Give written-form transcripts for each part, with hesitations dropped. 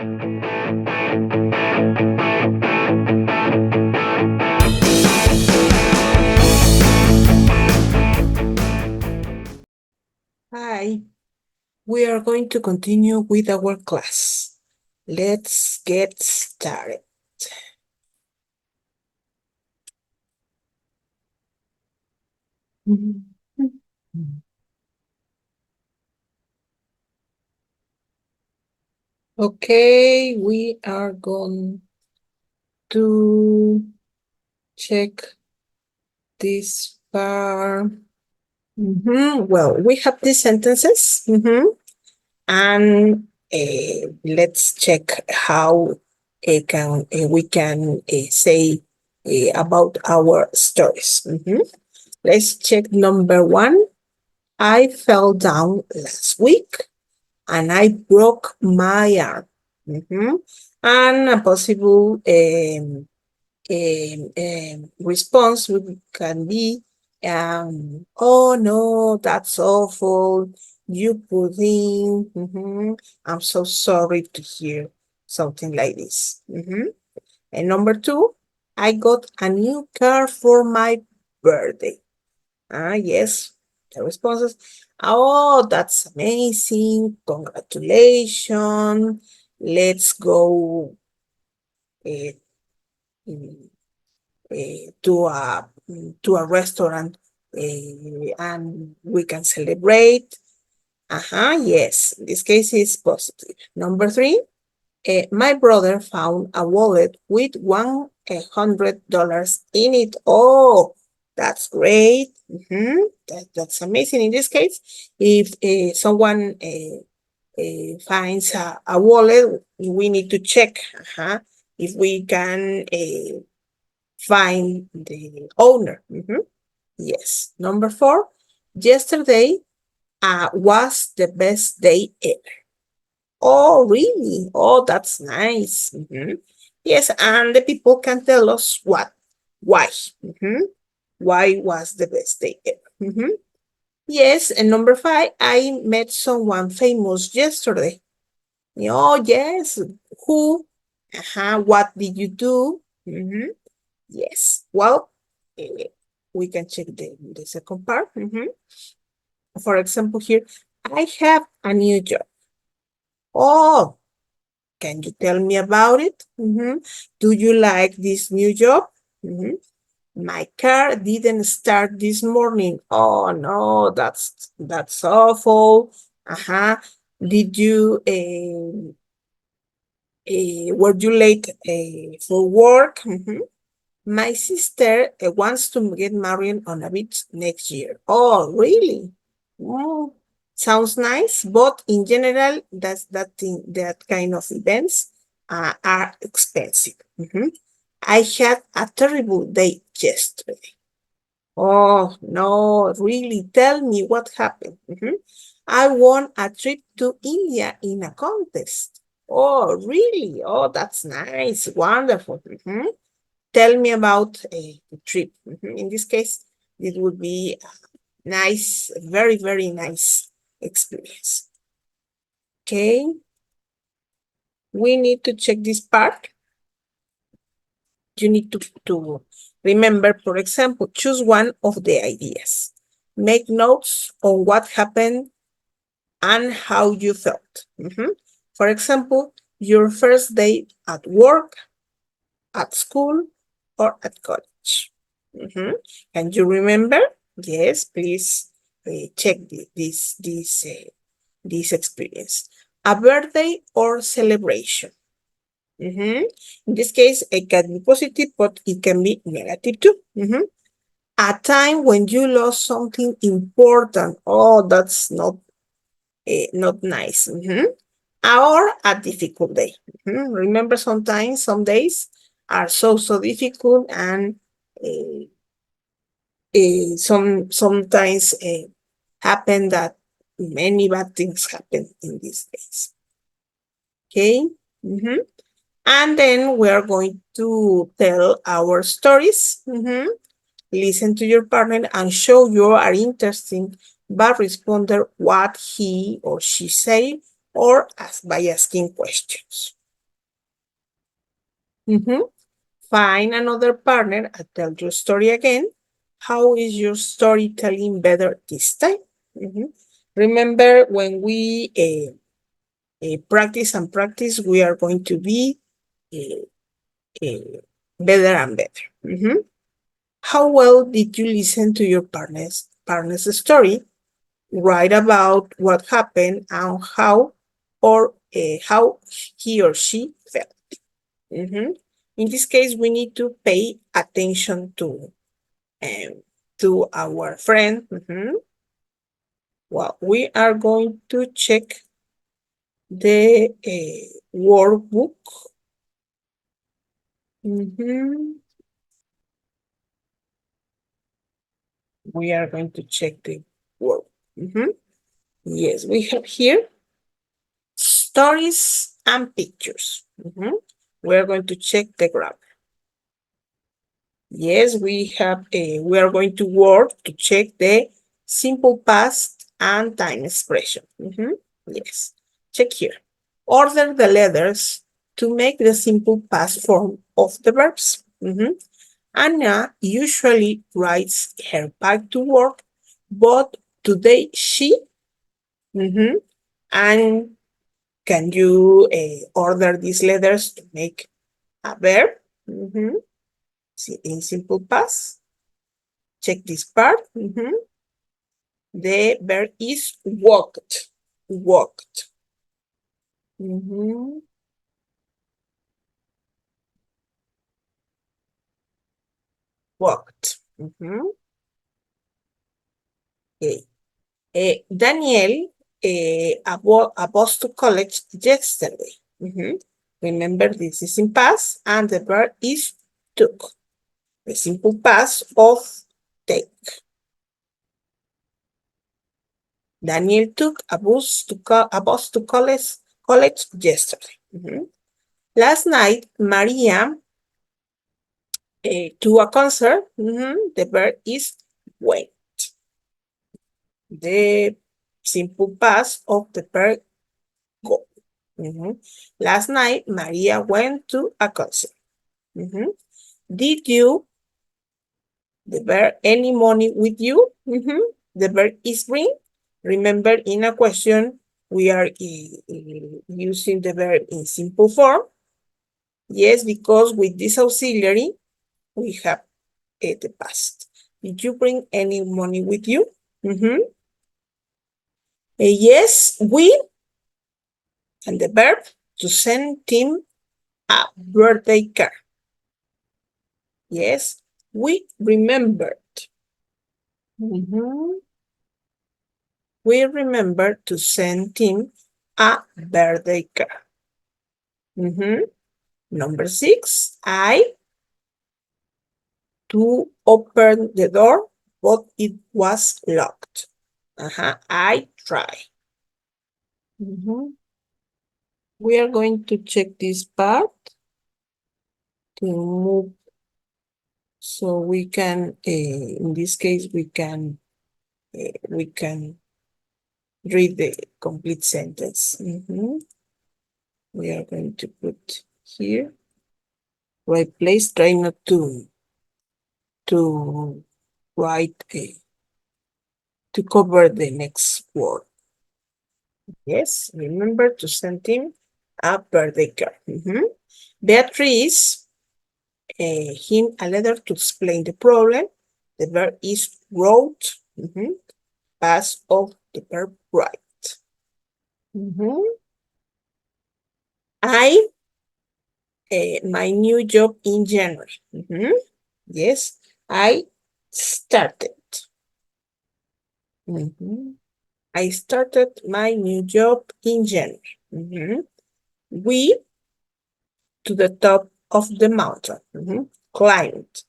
Hi, we are going to continue with our class. Let's get started. Okay, we are going to check this part. Well, we have these sentences, and let's check how we can say about our stories. Let's check number 1. I fell down last week and I broke my arm. And a possible response can be, oh no, that's awful. You poor thing. I'm so sorry to hear something like this. And number 2, I got a new car for my birthday. Yes, the responses. Oh, that's amazing. Congratulations. Let's go uh, to a restaurant and we can celebrate. Yes, in this case is positive. Number 3, my brother found a wallet with $100 in it. Oh, that's great. That's amazing. In this case, if someone finds a wallet, we need to check if we can find the owner. Yes. Number 4, yesterday was the best day ever. Oh, really? Oh, that's nice. Yes, and the people can tell us what, why. Why was the best day ever? Yes, and number 5, I met someone famous yesterday. Oh, yes. Who? What did you do? Yes. Well, we can check the second part. For example, here, I have a new job. Oh, can you tell me about it? Do you like this new job? My car didn't start this morning. Oh no, that's awful. Did you were you late for work? My sister wants to get married on a beach next year. Oh, really? Oh, sounds nice, but in general, that kind of events are expensive. I had a terrible day yesterday. Oh, no, really, tell me what happened. I won a trip to India in a contest. Oh, really? Oh, that's nice. Wonderful. Tell me about the trip. In this case, it would be a nice, very, very nice experience. Okay. We need to check this part. You need to remember, for example, choose one of the ideas. Make notes on what happened and how you felt. For example, your first day at work, at school, or at college. Can you remember? Yes, please check this experience. A birthday or celebration. In this case, it can be positive, but it can be negative too. A time when you lost something important. Oh, that's not nice. Or a difficult day. Remember, sometimes some days are so difficult, and sometimes happen that many bad things happen in these days. Okay. And then we are going to tell our stories. Listen to your partner and show you are interesting, but respond what he or she say, or by asking questions. Mm-hmm. Find another partner and tell your story again. How is your storytelling better this time? Mhm. Remember, when we practice and practice, we are going to be uh, better and better. Mhm. How well did you listen to your partner's story? Write about what happened and how he or she felt. Mhm. In this case, we need to pay attention um, to our friend. Mhm. Well, we are going to check the workbook. Mhm. We are going to check the work. Mhm. Yes, we have here stories and pictures. Mhm. We are going to check the graph. Yes, we are going to work to check the simple past and time expression. Mhm. Yes, check here. Order the letters to make the simple past form of the verbs. Mhm. Anna usually rides her bike to work, but today she. Mhm. And can you order these letters to make a verb? Mhm. In simple past. Check this part. Mhm. The verb is walked. Walked. Mhm. Walked. Mhm. Okay. Daniel a bus to college yesterday. Mhm. Remember, this is in past, and the verb is took. The simple past of take. Daniel took a bus to college yesterday. Mhm. Last night, Maria to a concert. Mhm. The verb is went. The simple past of the verb go. Mhm. Last night, Maria went to a concert. Mhm. Did you, the verb, any money with you? Mhm. The verb is bring. Remember, in a question, we are using the verb in simple form. Yes, because with this auxiliary, we have the past. Did you bring any money with you? Mhm. Yes, we, and the verb to send Tim a birthday card. Yes, we remembered. Mhm. We remember to send Tim a birthday card. Mhm. Number 6, I to open the door, but it was locked. I try. Mhm. We are going to check this part to move so we can, in this case, we can read the complete sentence. Mhm. We are going to put here, right place, try not to write to cover the next word. Yes, remember to send him a birthday card. Mhm. Beatrice him a letter to explain the problem. The verb is wrote. Mhm. Past of the verb write. Mhm. I my new job in January. Mhm. Yes, I started. Mhm. I started my new job in January. Mhm. We to the top of the mountain. Mhm. Climbed.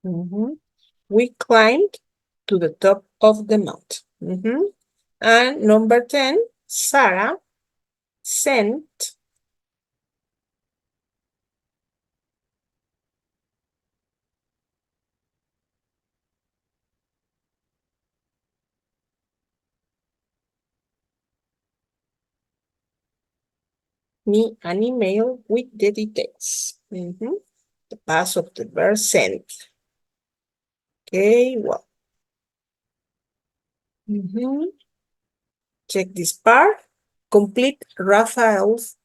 Mhm. We climbed to the top of the mountain. Mhm. And number 10, Sarah sent me an email with the details. Mhm. The past of the verb sent. Okay, well. Mhm. Check this part. Complete Raphael's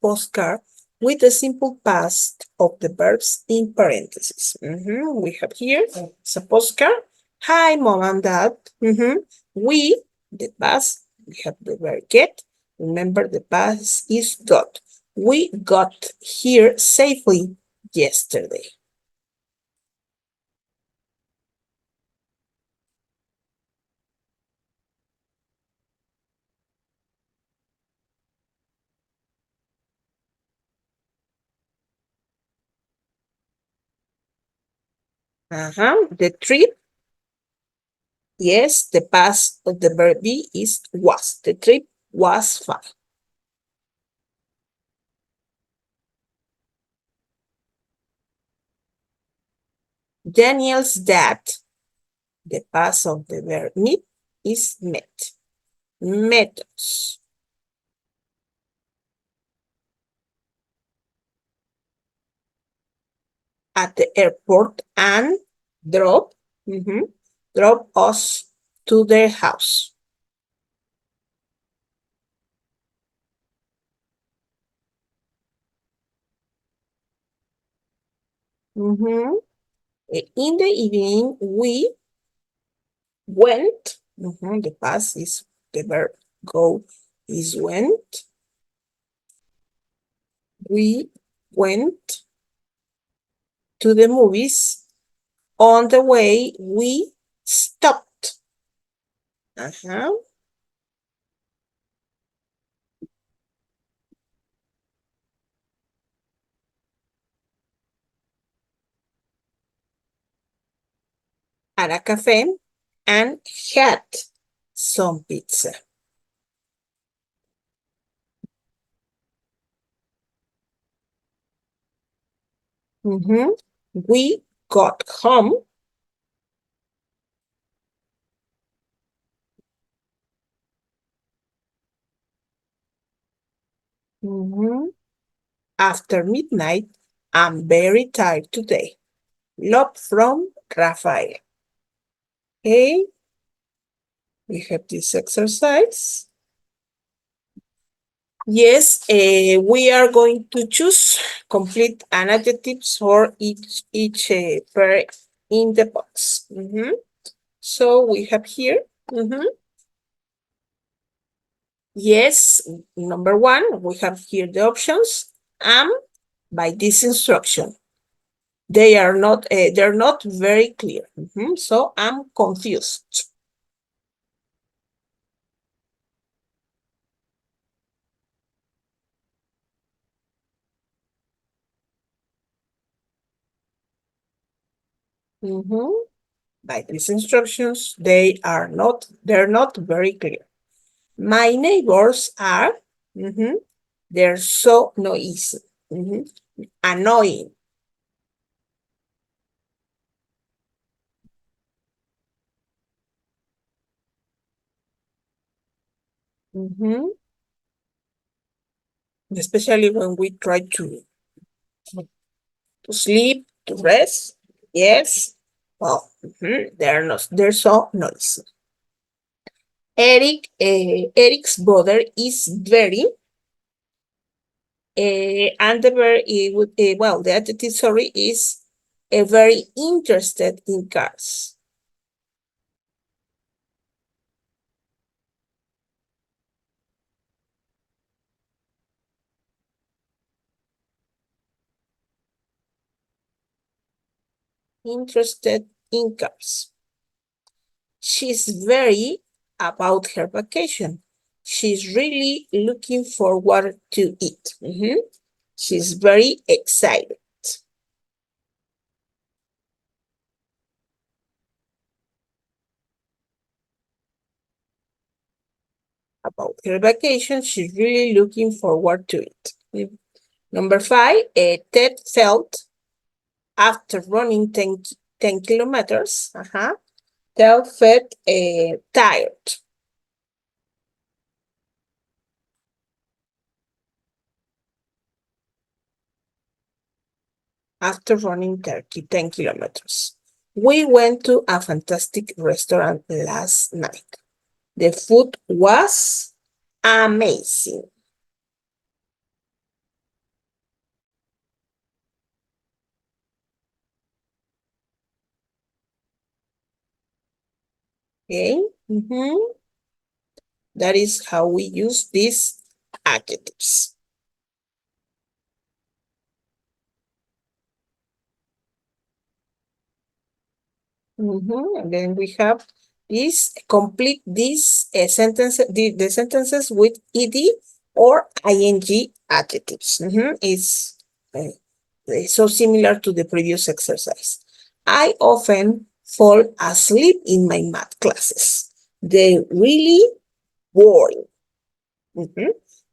postcard with a simple past of the verbs in parentheses. We have here it's a postcard. Hi, mom and dad. We, the past, we have the verb get. Remember, the past is got. We got here safely yesterday. The trip. Yes, the past of the verb be is was. The trip was fun. Daniel's dad. The past of the verb meet is met. Methods. At the airport and drop. Drop us to their house. Mhm. In the evening, we went. The past is the verb go is went. We went to the movies. On the way, we stopped. Uh-huh. At a cafe and had some pizza. Mhm. We got home. Mhm. After midnight. I'm very tired today. Love from Rafael. Okay, we have this exercise. Yes, we are going to choose complete an adjectives for each pair in the box. So we have here. Yes, number one, we have here the options. By this instruction. They're not very clear. So I'm confused. Mhm. By these instructions, they're not very clear. My neighbors are, mhm, they're so noisy, annoying. Mhm. Especially when we try to sleep, to rest. Yes. Well, they're so noisy. Eric's brother is very, and the verb, well, the adjective, sorry, is very interested in cars. Interested in cars. She's very about her vacation. She's really looking forward to it. She's very excited about her vacation. She's really looking forward to it. Number five, Ted felt after running 10 kilometers. Ted felt tired. after running 10 kilometers. We went to a fantastic restaurant last night. The food was amazing. Okay. That is how we use these adjectives. And then we have this, complete these sentences, the sentences with ed or ing adjectives. It's so similar to the previous exercise. I often fall asleep in my math classes. They're really boring.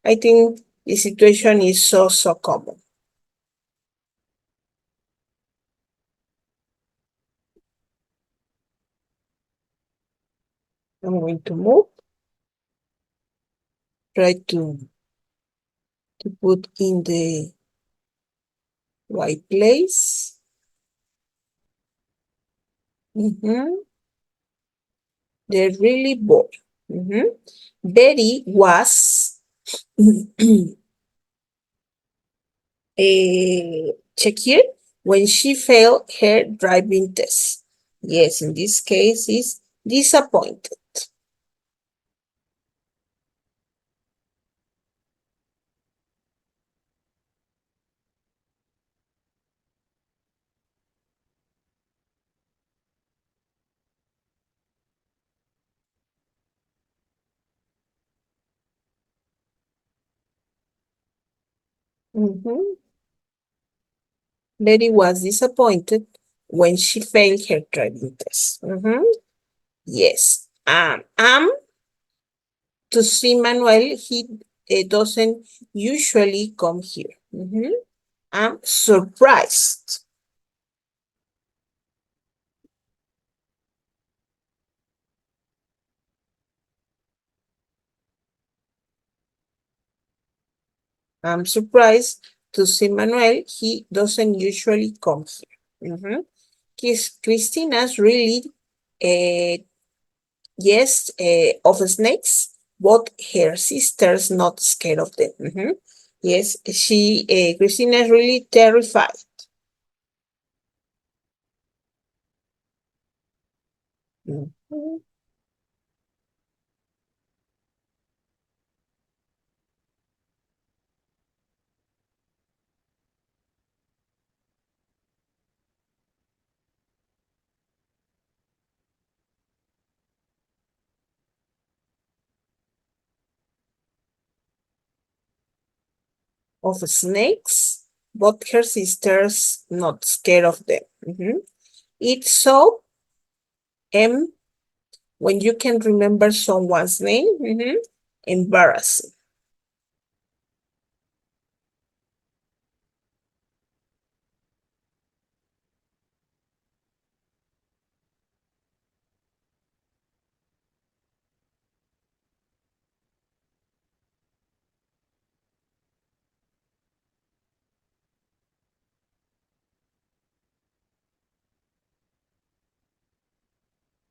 I think the situation is so common. I'm going to move, try to put in the right place. They're really bored. Betty was check here, when she failed her driving test. Yes, in this case is disappointed. Betty was disappointed when she failed her driving test. Yes. To see Manuel, he doesn't usually come here. I'm surprised. I'm surprised to see Manuel. He doesn't usually come here. Christina's really, yes, of snakes, but her sister's not scared of them. Yes, Christina is really terrified. Mhm. Of snakes, but her sister's not scared of them. It's so when you can remember someone's name, embarrassing.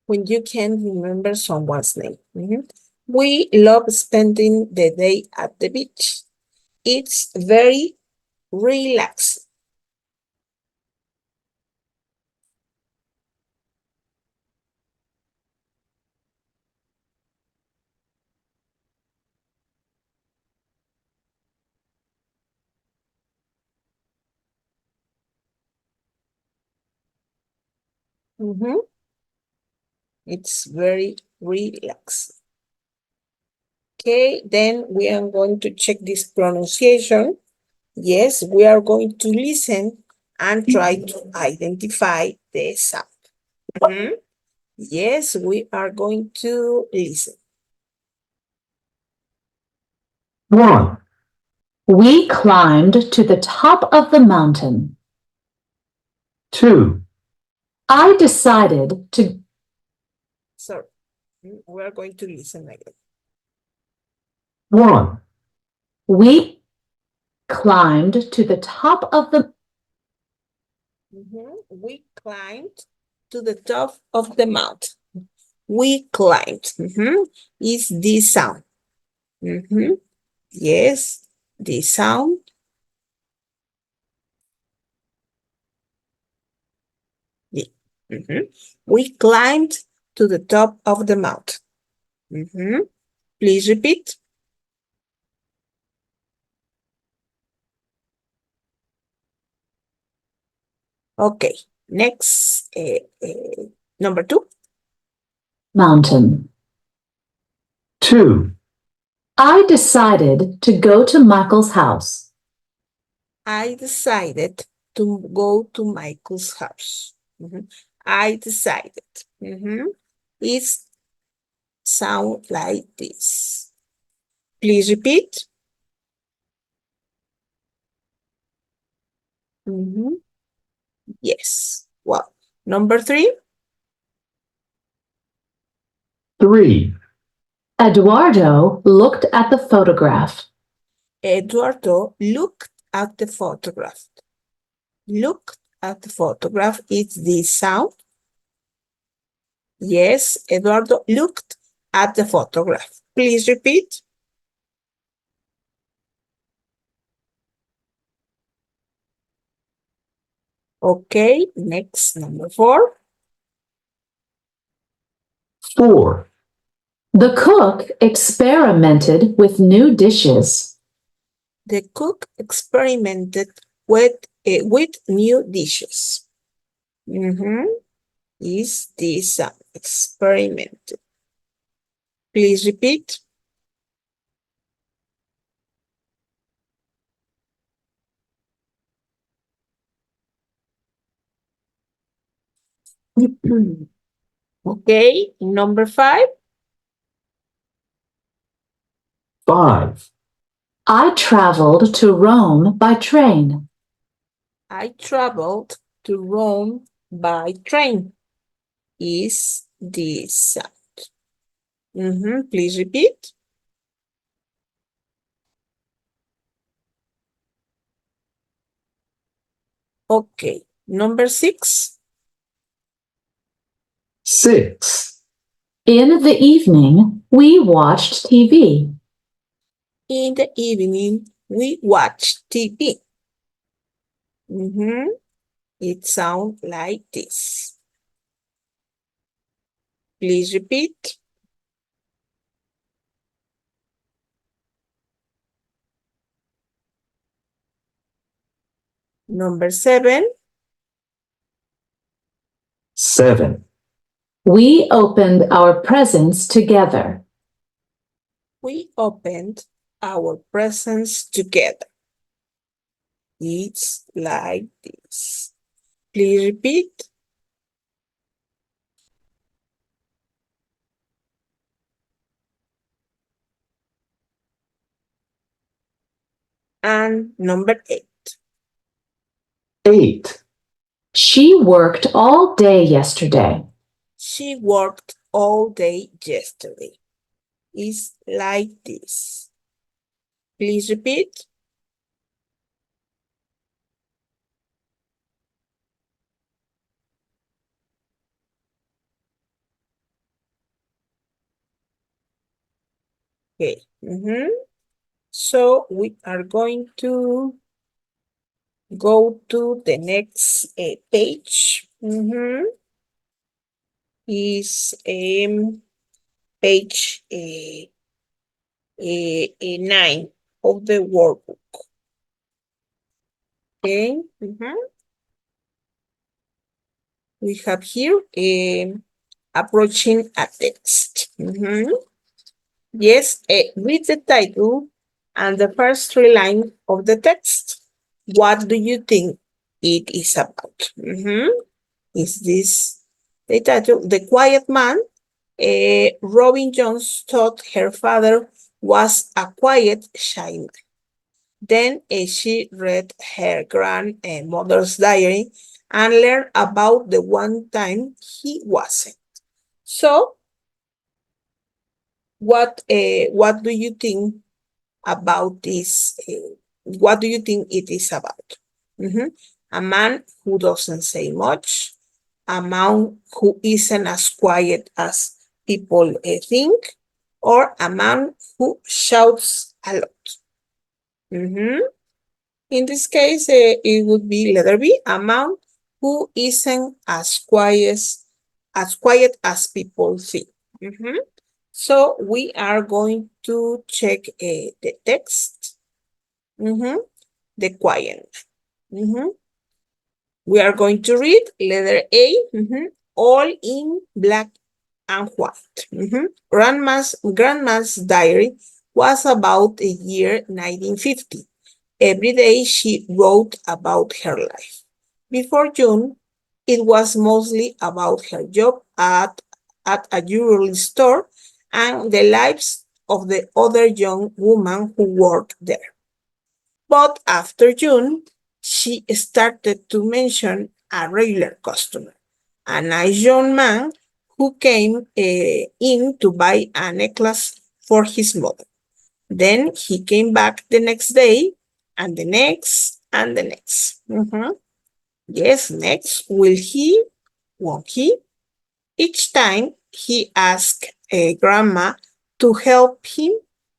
When you can remember someone's name. We love spending the day at the beach. It's very relaxing. It's very relaxing. Okay, then we are going to check this pronunciation. Yes, we are going to listen and try to identify the sound. Yes, we are going to listen. 1. We climbed to the top of the mountain. 2. I decided to. Sorry, we are going to listen again. 1. We climbed to the top of the. We climbed to the top of the mountain. We climbed. Is this sound? Yes, this sound. Yeah. We climbed to the top of the mountain. Please repeat. Okay, next, number 2. Mountain. 2, I decided to go to Michael's house. I decided to go to Michael's house. I decided. It sound like this. Please repeat. Yes. Well, number 3. 3, Eduardo looked at the photograph. Eduardo looked at the photograph. Look at the photograph. Is this sound? Yes, Eduardo looked at the photograph. Please repeat. Okay, next, number 4. 4, The cook experimented with new dishes. The cook experimented with new dishes. Is this experimented? Please repeat. Okay, number 5. 5, I traveled to Rome by train. I traveled to Rome by train. Is this sound? Please repeat. Okay, number 6. 6, In the evening, we watched TV. In the evening, we watch TV. It sounds like this. Please repeat. Number 7. 7, We opened our presents together. We opened our presents together. It's like this. Please repeat. And number 8. 8, She worked all day yesterday. She worked all day yesterday. It's like this. Please repeat. Okay. So we are going to go to the next page. Is page 9 of the workbook. Okay. We have here approaching a text. Yes, read the title and the first 3 lines of the text. What do you think it is about? Is this the title? The Quiet Man. Robin Jones thought her father was a quiet, shy man. Then she read her grandmother's diary and learned about the one time he wasn't. So, what do you think about this? What do you think it is about? A man who doesn't say much, a man who isn't as quiet as people think, or a man who shouts a lot. Mhm. In this case, it would be letter B, a man who isn't as quiet as people think. Mhm. So we are going to check the text, the quiet. We are going to read letter A, all in black and white. Grandma's diary was about the year 1950. Every day she wrote about her life. Before June, it was mostly about her job at a jewelry store and the lives of the other young women who worked there. But after June, she started to mention a regular customer, a nice young man who came in to buy a necklace for his mother. Then he came back the next day, and the next, and the next. Yes, next. Will he? Won't he? Each time he asked Grandma to help him,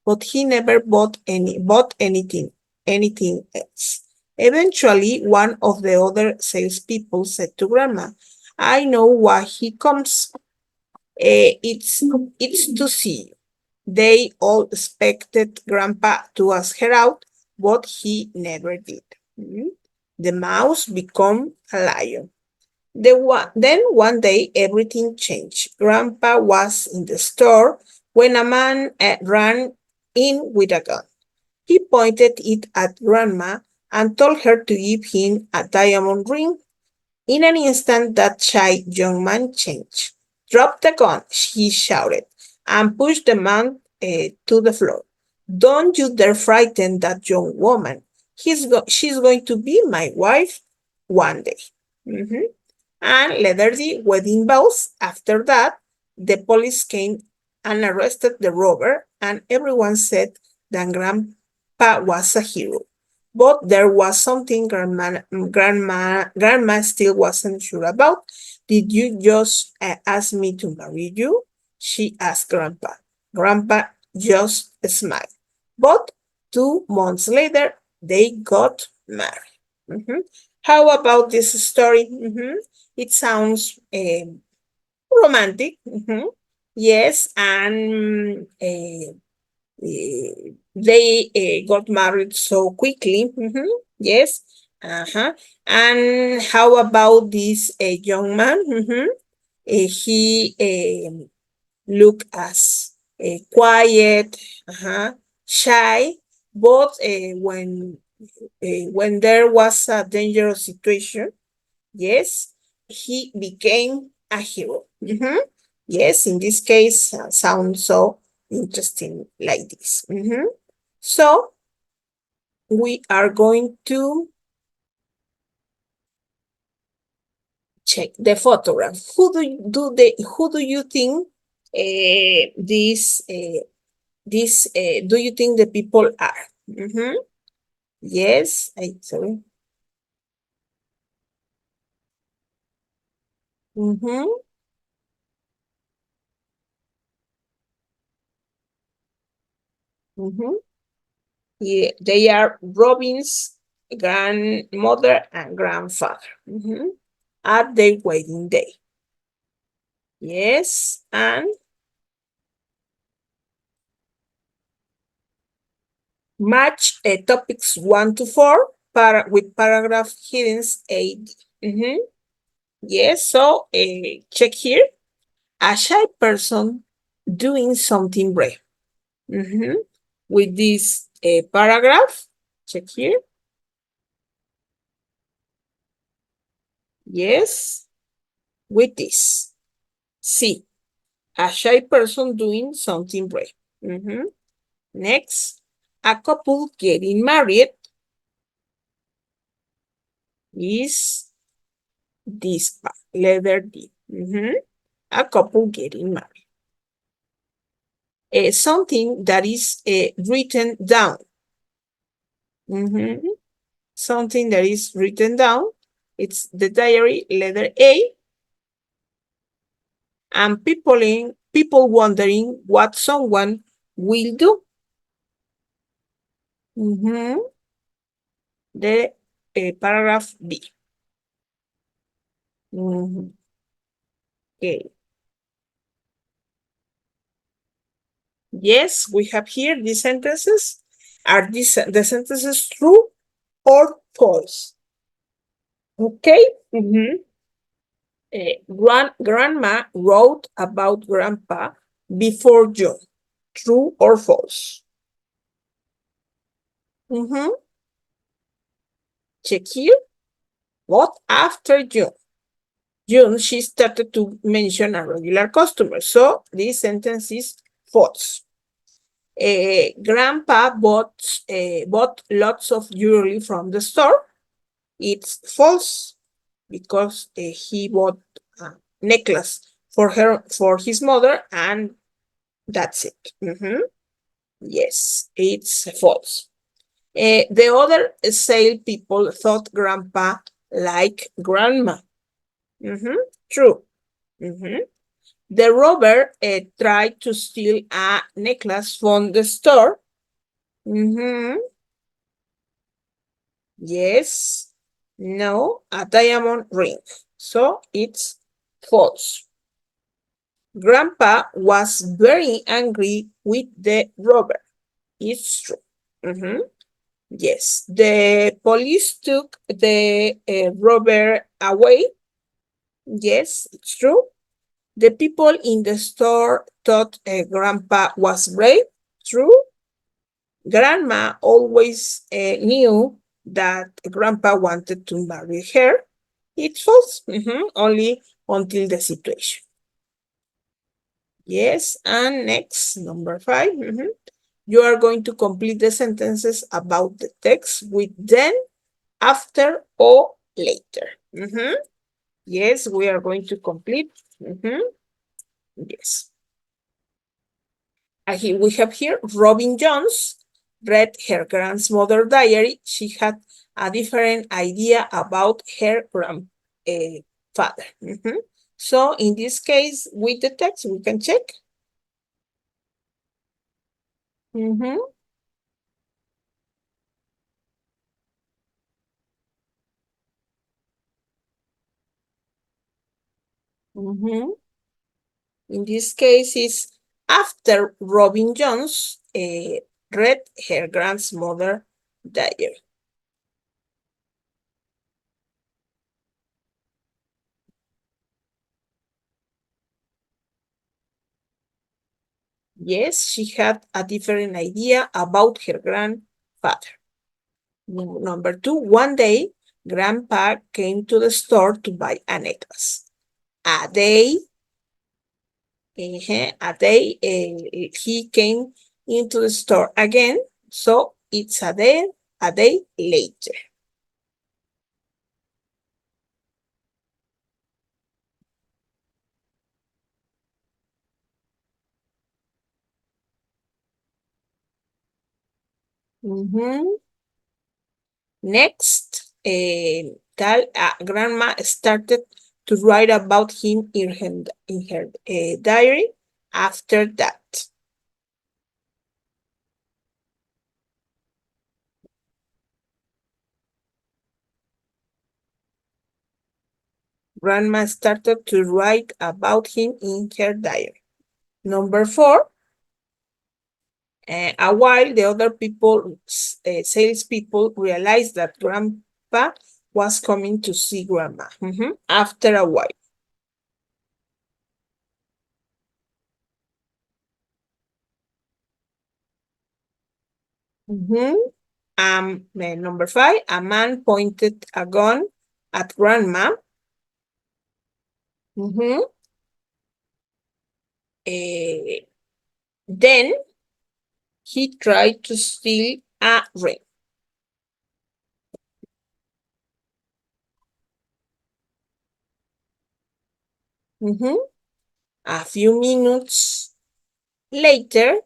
but he never bought anything else. Eventually, one of the other salespeople said to Grandma, "I know why he comes. It's to see you." They all expected Grandpa to ask her out, but he never did. The mouse became a lion. Then one day everything changed. Grandpa was in the store when a man ran in with a gun. He pointed it at Grandma and told her to give him a diamond ring. In an instant, that shy young man changed. "Drop the gun," he shouted, and pushed the man to the floor. "Don't you dare frighten that young woman. She's going to be my wife one day." Mhm. And letter D, wedding bells. After that, the police came and arrested the robber, and everyone said that Grandpa was a hero. But there was something Grandma still wasn't sure about. "Did you just ask me to marry you?" she asked Grandpa. Grandpa just smiled. But 2 months later, they got married. Mhm. How about this story? It sounds romantic. Yes, and they got married so quickly. Yes. Uh-huh. And how about this young man? He looked as quiet, shy, but when there was a dangerous situation, yes, he became a hero. Yes, in this case, sounds so interesting like this. So we are going to check the photograph. Who do you think do you think the people are? Yes, sorry. Mm-hmm. Mm-hmm. Yeah, they are Robin's grandmother and grandfather at their wedding day. Yes, and match topics 1 to 4 with paragraph headings A. Yes, so check here. A shy person doing something brave. With this paragraph, check here. Yes, with this. C. A shy person doing something brave. Next, a couple getting married is this part, letter D. A couple getting married. Something that is written down. Something that is written down It's the diary, letter A. And people wondering what someone will do. The paragraph B. Okay. Yes, we have here these sentences. Are the sentences true or false? Okay. Grandma wrote about grandpa before June. True or false? Check here. What after June? June, she started to mention a regular customer. So this sentence is false. Grandpa bought lots of jewelry from the store. It's false because he bought a necklace for his mother, and that's it. Yes, it's false. The other sale people thought grandpa like grandma. True. The robber tried to steal a necklace from the store. Yes. No, a diamond ring. So it's false. Grandpa was very angry with the robber. It's true. Yes. The police took the robber away. Yes, it's true. The people in the store thought Grandpa was brave. True. Grandma always knew that Grandpa wanted to marry her. It's false. Only until the situation. Yes, and next, number 5. You are going to complete the sentences about the text with then, after, or later. Yes, we are going to complete. Yes. We have here Robin Jones read her grandmother's diary. She had a different idea about her grandfather. So in this case, with the text, we can check. In this case, is after Robin Jones read her grandmother's diary. Yes, she had a different idea about her grandfather. Number 2, one day, Grandpa came to the store to buy a necklace. A day, he came into the store again, so it's a day later. Next, Grandma started to write about him in her diary. After that, Grandma started to write about him in her diary. Number 4, a while the other salespeople realized that Grandpa was coming to see Grandma. After a while. Number 5, a man pointed a gun at Grandma. Then he tried to steal a ring. A few minutes later,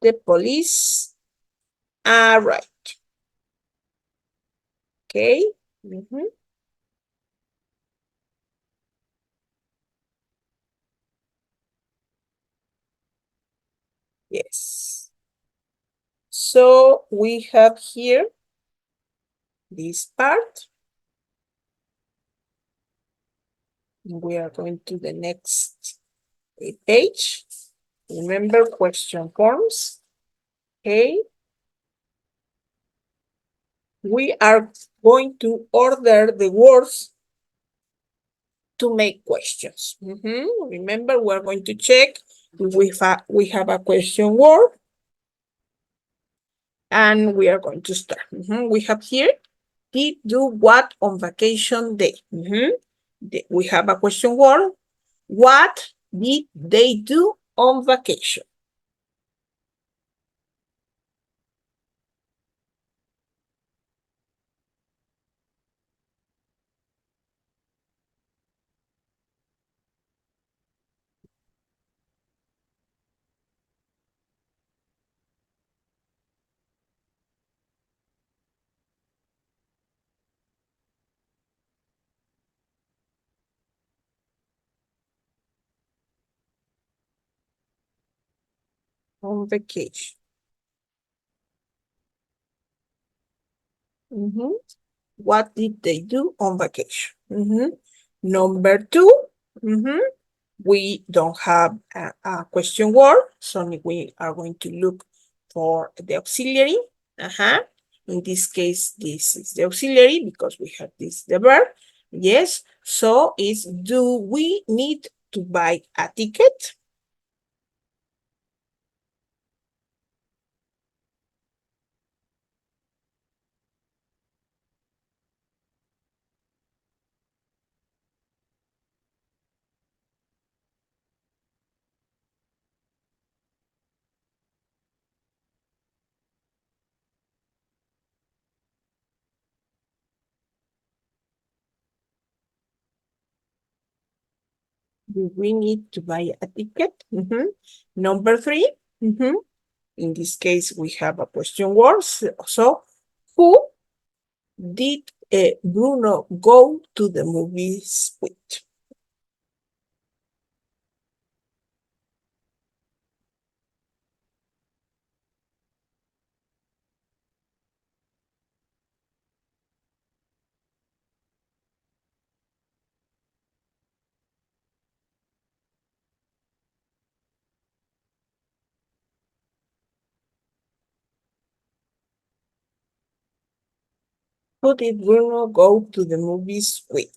the police arrived. Okay. Mhm. Yes. So we have here this part. We are going to the next page. Remember question forms. Okay. We are going to order the words to make questions. Remember, we're going to check if we have a question word, and we are going to start. We have here, did do what on vacation day? We have a question word. What did they do on vacation? On vacation. What did they do on vacation? Number two, we don't have a question word, so we are going to look for the auxiliary. In this case, this is the auxiliary because we have this the verb. Yes, so it's, do we need to buy a ticket? Do we need to buy a ticket? Number three, in this case, we have a question word. So, who did Bruno go to the movies with? Who did Bruno go to the movies with?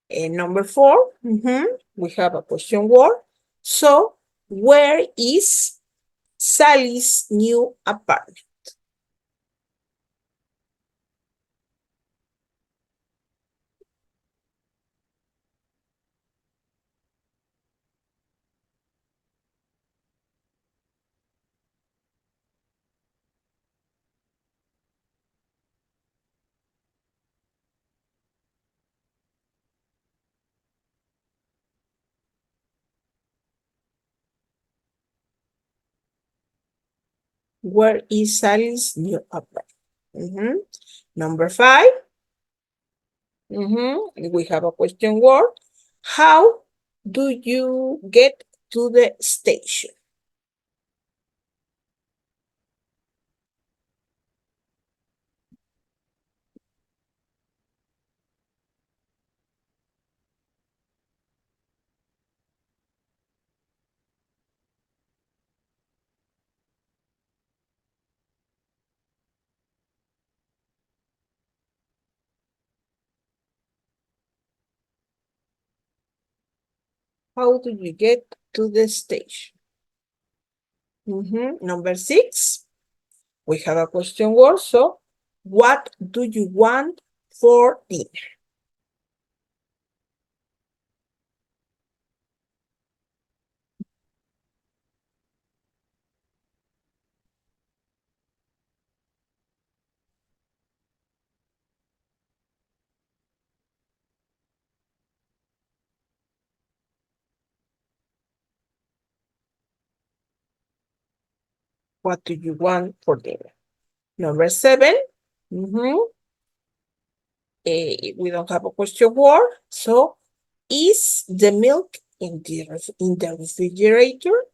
And number four, we have a question word. So, where is Sally's new apartment? Where is Sally's new apartment? Number five, we have a question word. How do you get to the station? How do you get to the station? Number six, we have a question word. So, what do you want for dinner? What do you want for dinner? Number seven, we don't have a question word. So, is the milk in the refrigerator?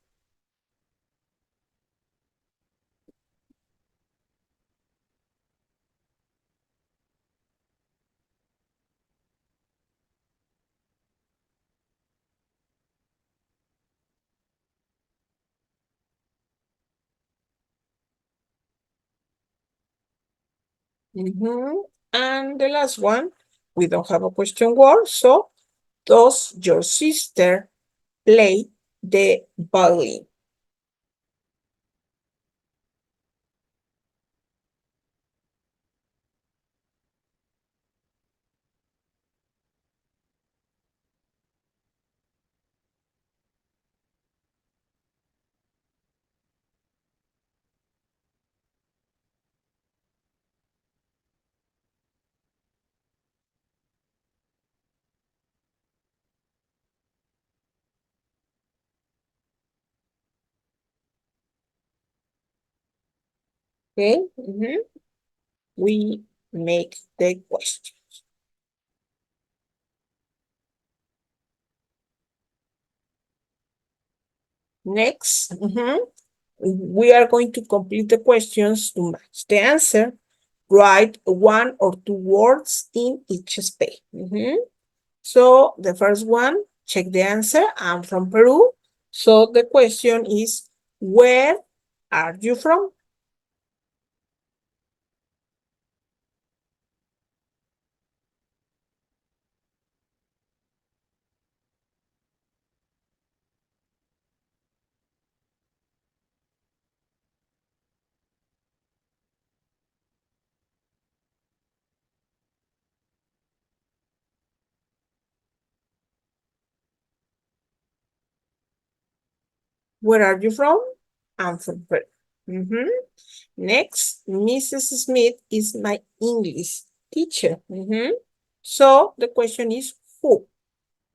And the last one, we don't have a question word. So, does your sister play the violin? Okay. We make the question. Next, we are going to complete the questions to match the answer. Write one or two words in each space. So the first one, check the answer. I'm from Peru. So the question is, where are you from? Where are you from? I'm from Peru. Next, Mrs. Smith is my English teacher. So the question is, who?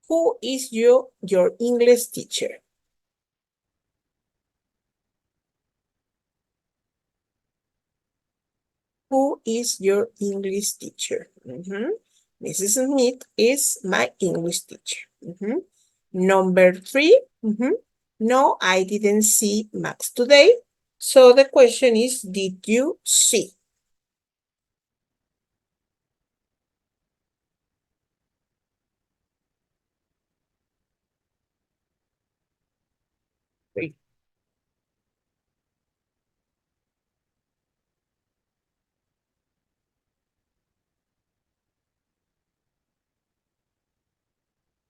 Who is your English teacher? Who is your English teacher? Mrs. Smith is my English teacher. Number 3. No, I didn't see Max today. So the question is, did you see?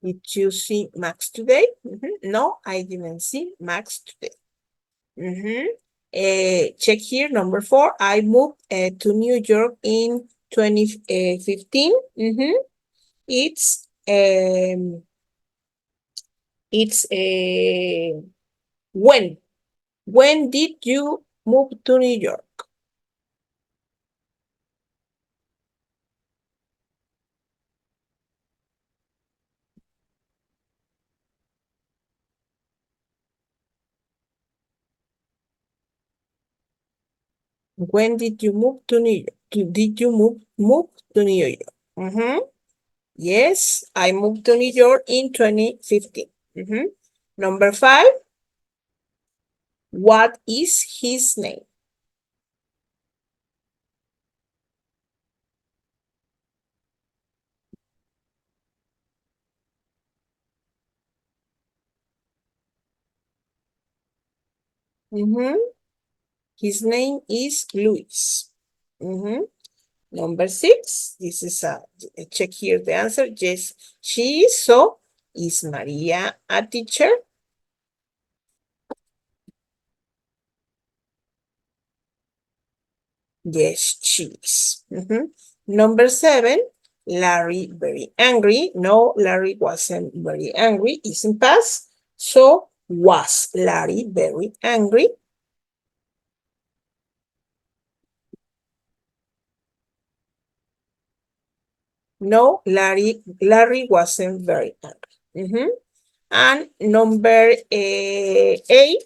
Did you see Max today? No, I didn't see Max today. Check here, number 4. I moved to New York in 2015. It's when? When did you move to New York? When did you move to New York? Did you move to New York? Yes, I moved to New York in 2015. Number 5. What is his name? His name is Luis. Number 6. This is a check here the answer. Yes, she is. So, is Maria a teacher? Yes, she is. Number 7. Larry very angry. No, Larry wasn't very angry. It's in past. So, was Larry very angry? No, Larry wasn't very angry. And number 8.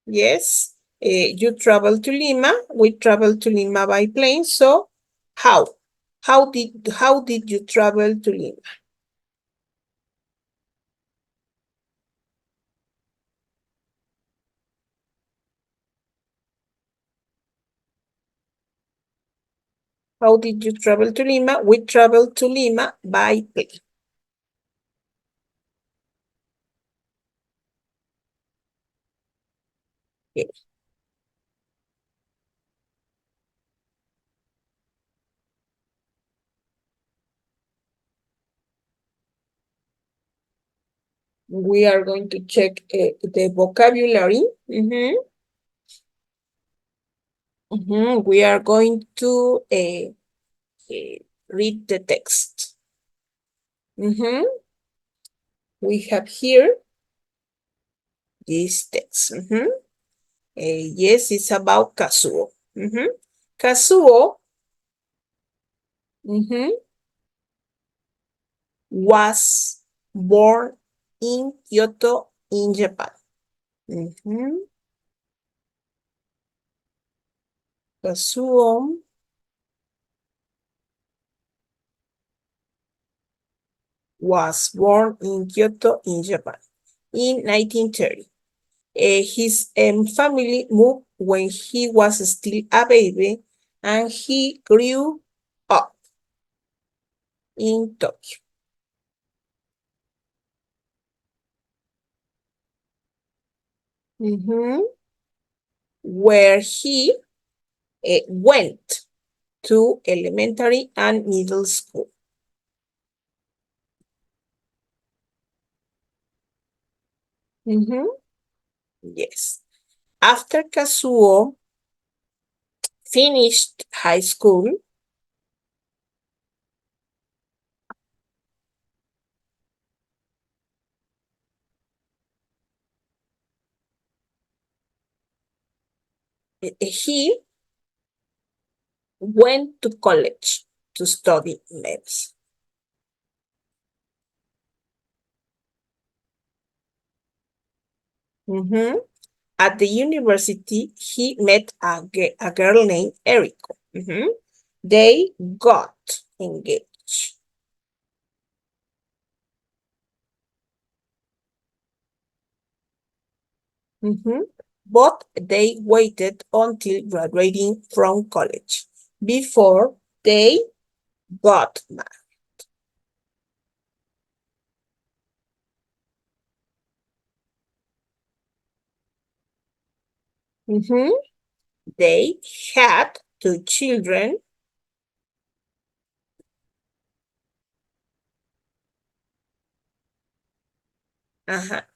Yes, you travel to Lima. We travel to Lima by plane. So, how? How did you travel to Lima? How did you travel to Lima? We traveled to Lima by plane. Okay. We are going to check the vocabulary. We are going to read the text. We have here this text. Yes, it's about Kazuo. Kazuo was born in Kyoto, in Japan. Kazuo was born in Kyoto, in Japan, in 1930. His family moved when he was still a baby, and he grew up in Tokyo. Where he went to elementary and middle school. Yes. After Kazuo finished high school, he went to college to study medicine. At the university, he met a girl named Eriko. They got engaged. But they waited until graduating from college before they got married. They had two children.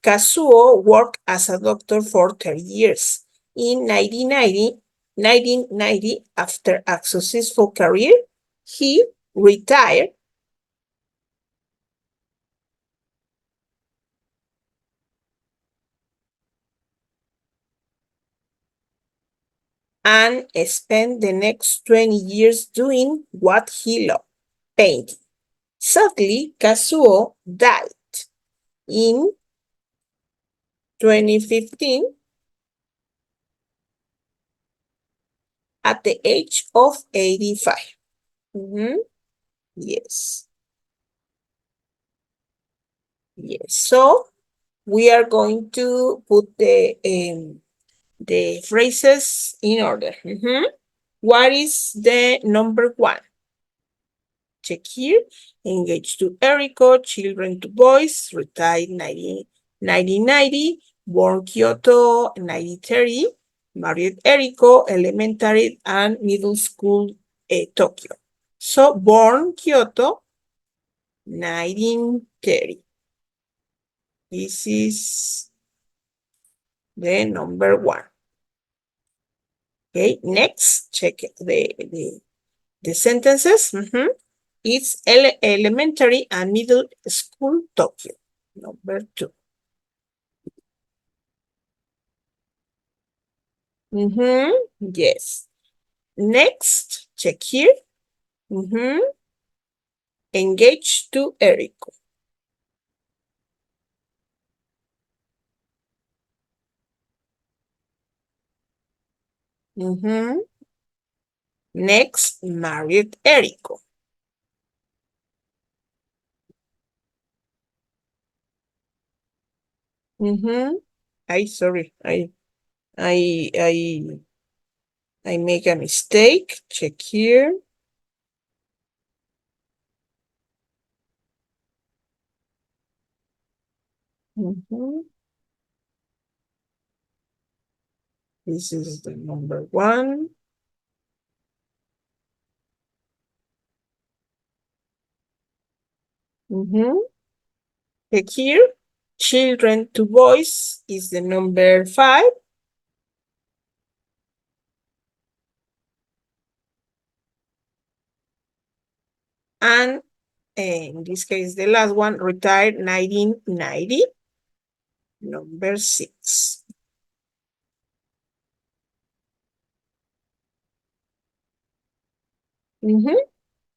Kazuo worked as a doctor for 30 years. In 1990, after a successful career, he retired and spent the next 20 years doing what he loved, painting. Sadly, Kazuo died in 2015 at the age of 85. Yes. Yes. So we are going to put the phrases in order. What is the number one? Check here. Engaged to Eriko, children to boys, retired 1990, born Kyoto 1930, married Eriko, elementary and middle school Tokyo. So born Kyoto 1930. This is the number one. Okay, next, check the sentences. It's elementary and middle school Tokyo. Number two. Yes. Next, check here. Engage to Eriko. Next, married Eriko. Sorry. I make a mistake. Check here. This is the number 1. Check here. Children to boys is the number 5. And in this case, the last one, retired 1990, number 6.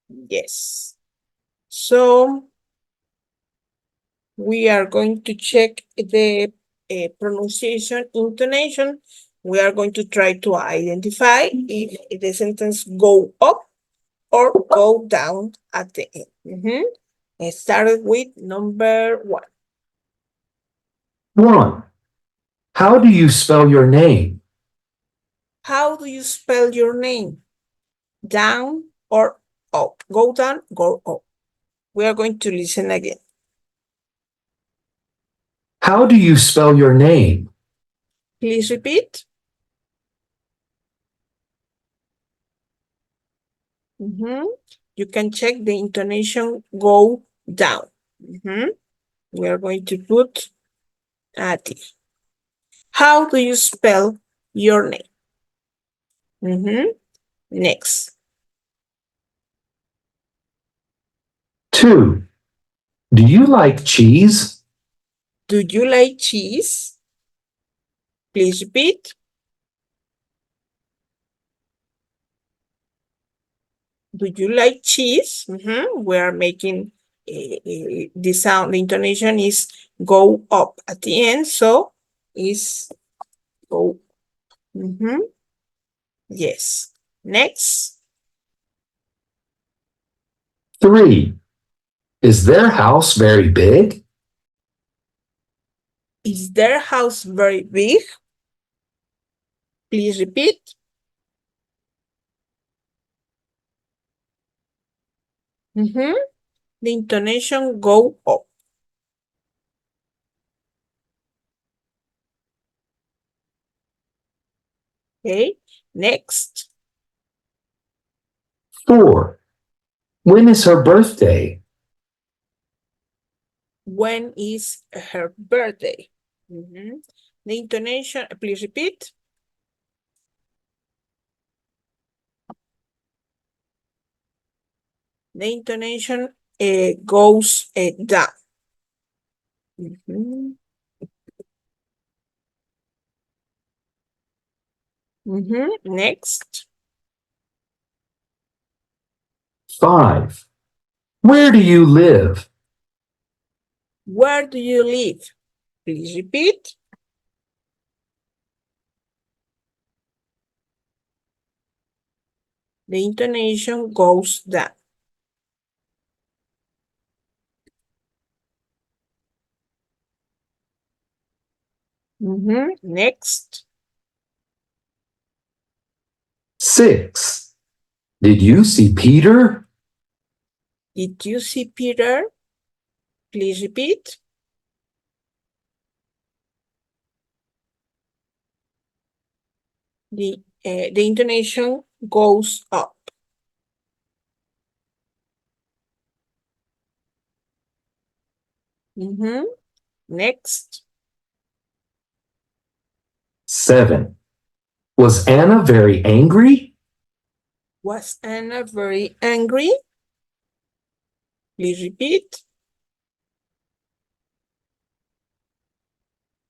Yes. So we are going to check the pronunciation, intonation. We are going to try to identify if the sentence go up or go down at the end. I started with number 1. 1. How do you spell your name? How do you spell your name? Down or up? Go down, go up. We are going to listen again. How do you spell your name? Please repeat. You can check the intonation go down. We are going to put a T. How do you spell your name? Next. 2. Do you like cheese? Do you like cheese? Please repeat. Do you like cheese? We are making the sound, the intonation is go up at the end, so is go. Yes. Next. 3. Is their house very big? Is their house very big? Please repeat. The intonation go up. Okay. Next. 4. When is her birthday? When is her birthday? The intonation, please repeat. The intonation goes down. Next. 5. Where do you live? Where do you live? Please repeat. The intonation goes down. Next. 6. Did you see Peter? Did you see Peter? Please repeat. The intonation goes up. Next. 7. Was Anna very angry? Was Anna very angry? Please repeat.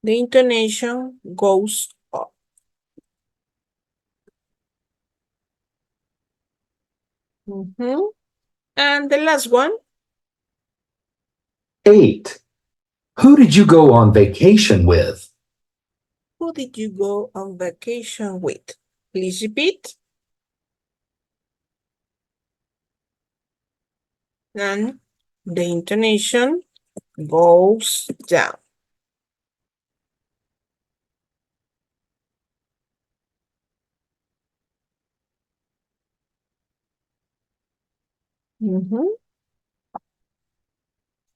The intonation goes up. And the last one. 8. Who did you go on vacation with? Who did you go on vacation with? Please repeat. And the intonation goes down.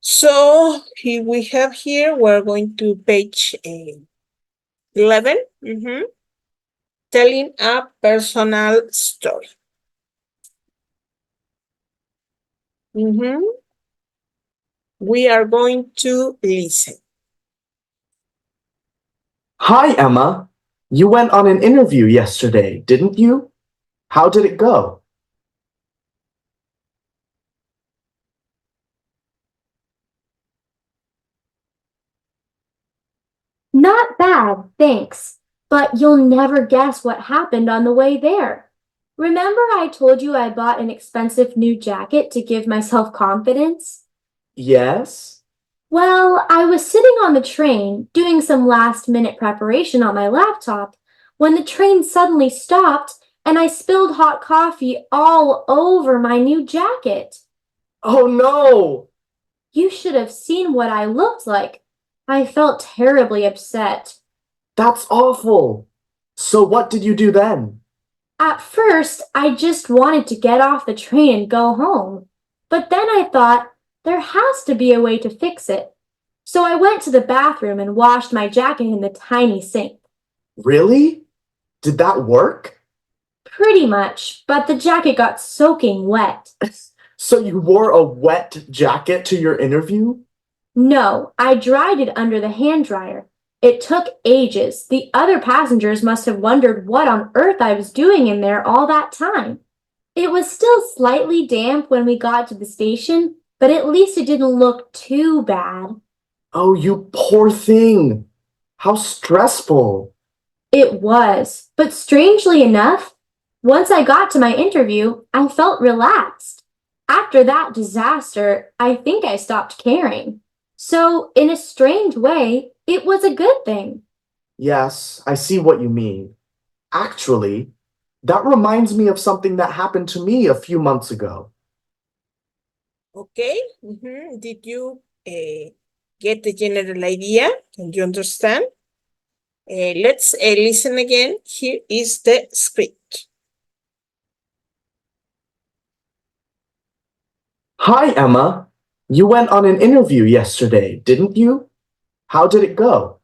So here we have here, we're going to page 11. Telling a personal story. We are going to listen. Hi, Emma. You went on an interview yesterday, didn't you? How did it go? Not bad, thanks. But you'll never guess what happened on the way there. Remember I told you I bought an expensive new jacket to give myself confidence? Yes? Well, I was sitting on the train doing some last-minute preparation on my laptop when the train suddenly stopped and I spilled hot coffee all over my new jacket. Oh no! You should have seen what I looked like. I felt terribly upset. That's awful. So what did you do then? At first, I just wanted to get off the train and go home. But then I thought, there has to be a way to fix it. So I went to the bathroom and washed my jacket in the tiny sink. Really? Did that work? Pretty much, but the jacket got soaking wet. So you wore a wet jacket to your interview? No, I dried it under the hand dryer. It took ages. The other passengers must have wondered what on earth I was doing in there all that time. It was still slightly damp when we got to the station, but at least it didn't look too bad. Oh, you poor thing. How stressful. It was, but strangely enough, once I got to my interview, I felt relaxed. After that disaster, I think I stopped caring. So, in a strange way, it was a good thing. Yes, I see what you mean. Actually, that reminds me of something that happened to me a few months ago. Okay. Did you get the general idea? Can you understand? Let's listen again. Here is the script. Hi, Emma. You went on an interview yesterday, didn't you? How did it go?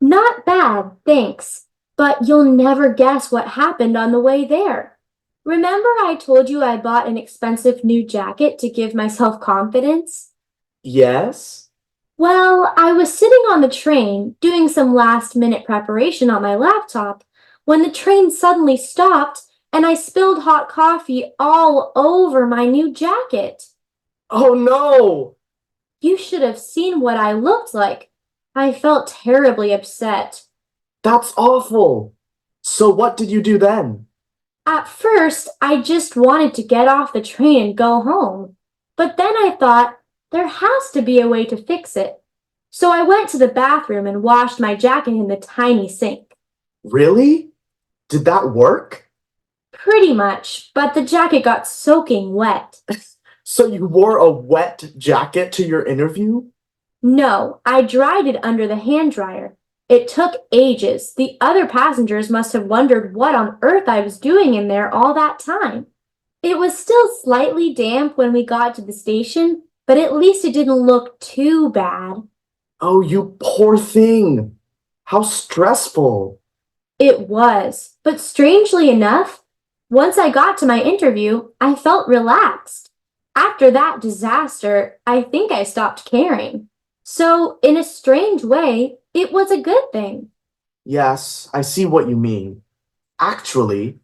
Not bad, thanks. But you'll never guess what happened on the way there. Remember I told you I bought an expensive new jacket to give myself confidence? Yes? Well, I was sitting on the train doing some last-minute preparation on my laptop when the train suddenly stopped and I spilled hot coffee all over my new jacket. Oh no! You should have seen what I looked like. I felt terribly upset. That's awful. So what did you do then? At first, I just wanted to get off the train and go home. But then I thought, there has to be a way to fix it. So I went to the bathroom and washed my jacket in the tiny sink. Really? Did that work? Pretty much, but the jacket got soaking wet. So you wore a wet jacket to your interview? No, I dried it under the hand dryer. It took ages. The other passengers must have wondered what on earth I was doing in there all that time. It was still slightly damp when we got to the station, but at least it didn't look too bad. Oh, you poor thing. How stressful. It was, but strangely enough, once I got to my interview, I felt relaxed. After that disaster, I think I stopped caring. So, in a strange way, it was a good thing. Yes, I see what you mean. Actually,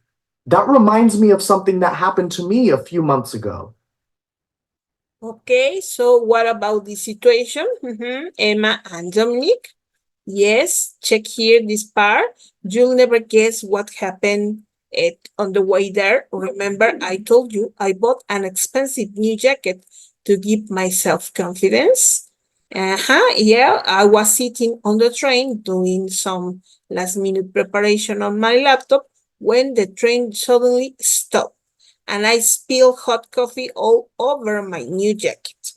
that reminds me of something that happened to me a few months ago. Okay, so what about the situation? Emma and Dominic? Yes, check here this part. You'll never guess what happened on the way there. Remember, I told you I bought an expensive new jacket to give myself confidence. Yeah, I was sitting on the train doing some last minute preparation on my laptop when the train suddenly stopped and I spilled hot coffee all over my new jacket.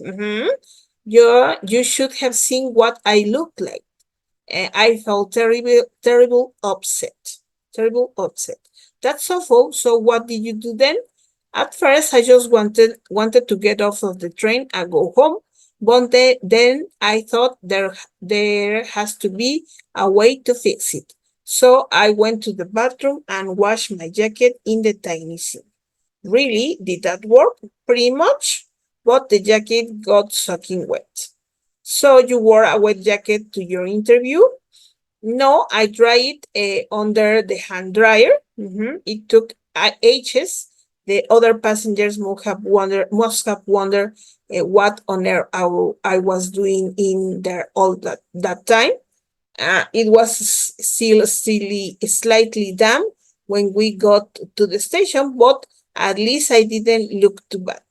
You should have seen what I looked like. I felt terrible upset. Terrible upset. That's awful. So what did you do then? At first, I just wanted to get off of the train and go home, but then I thought there has to be a way to fix it. So I went to the bathroom and washed my jacket in the tiny sink. Really, did that work? Pretty much, but the jacket got soaking wet. So you wore a wet jacket to your interview? No, I dried it under the hand dryer. It took ages. The other passengers must have wondered what on earth I was doing in there all that time. It was still slightly damp when we got to the station, but at least I didn't look too bad.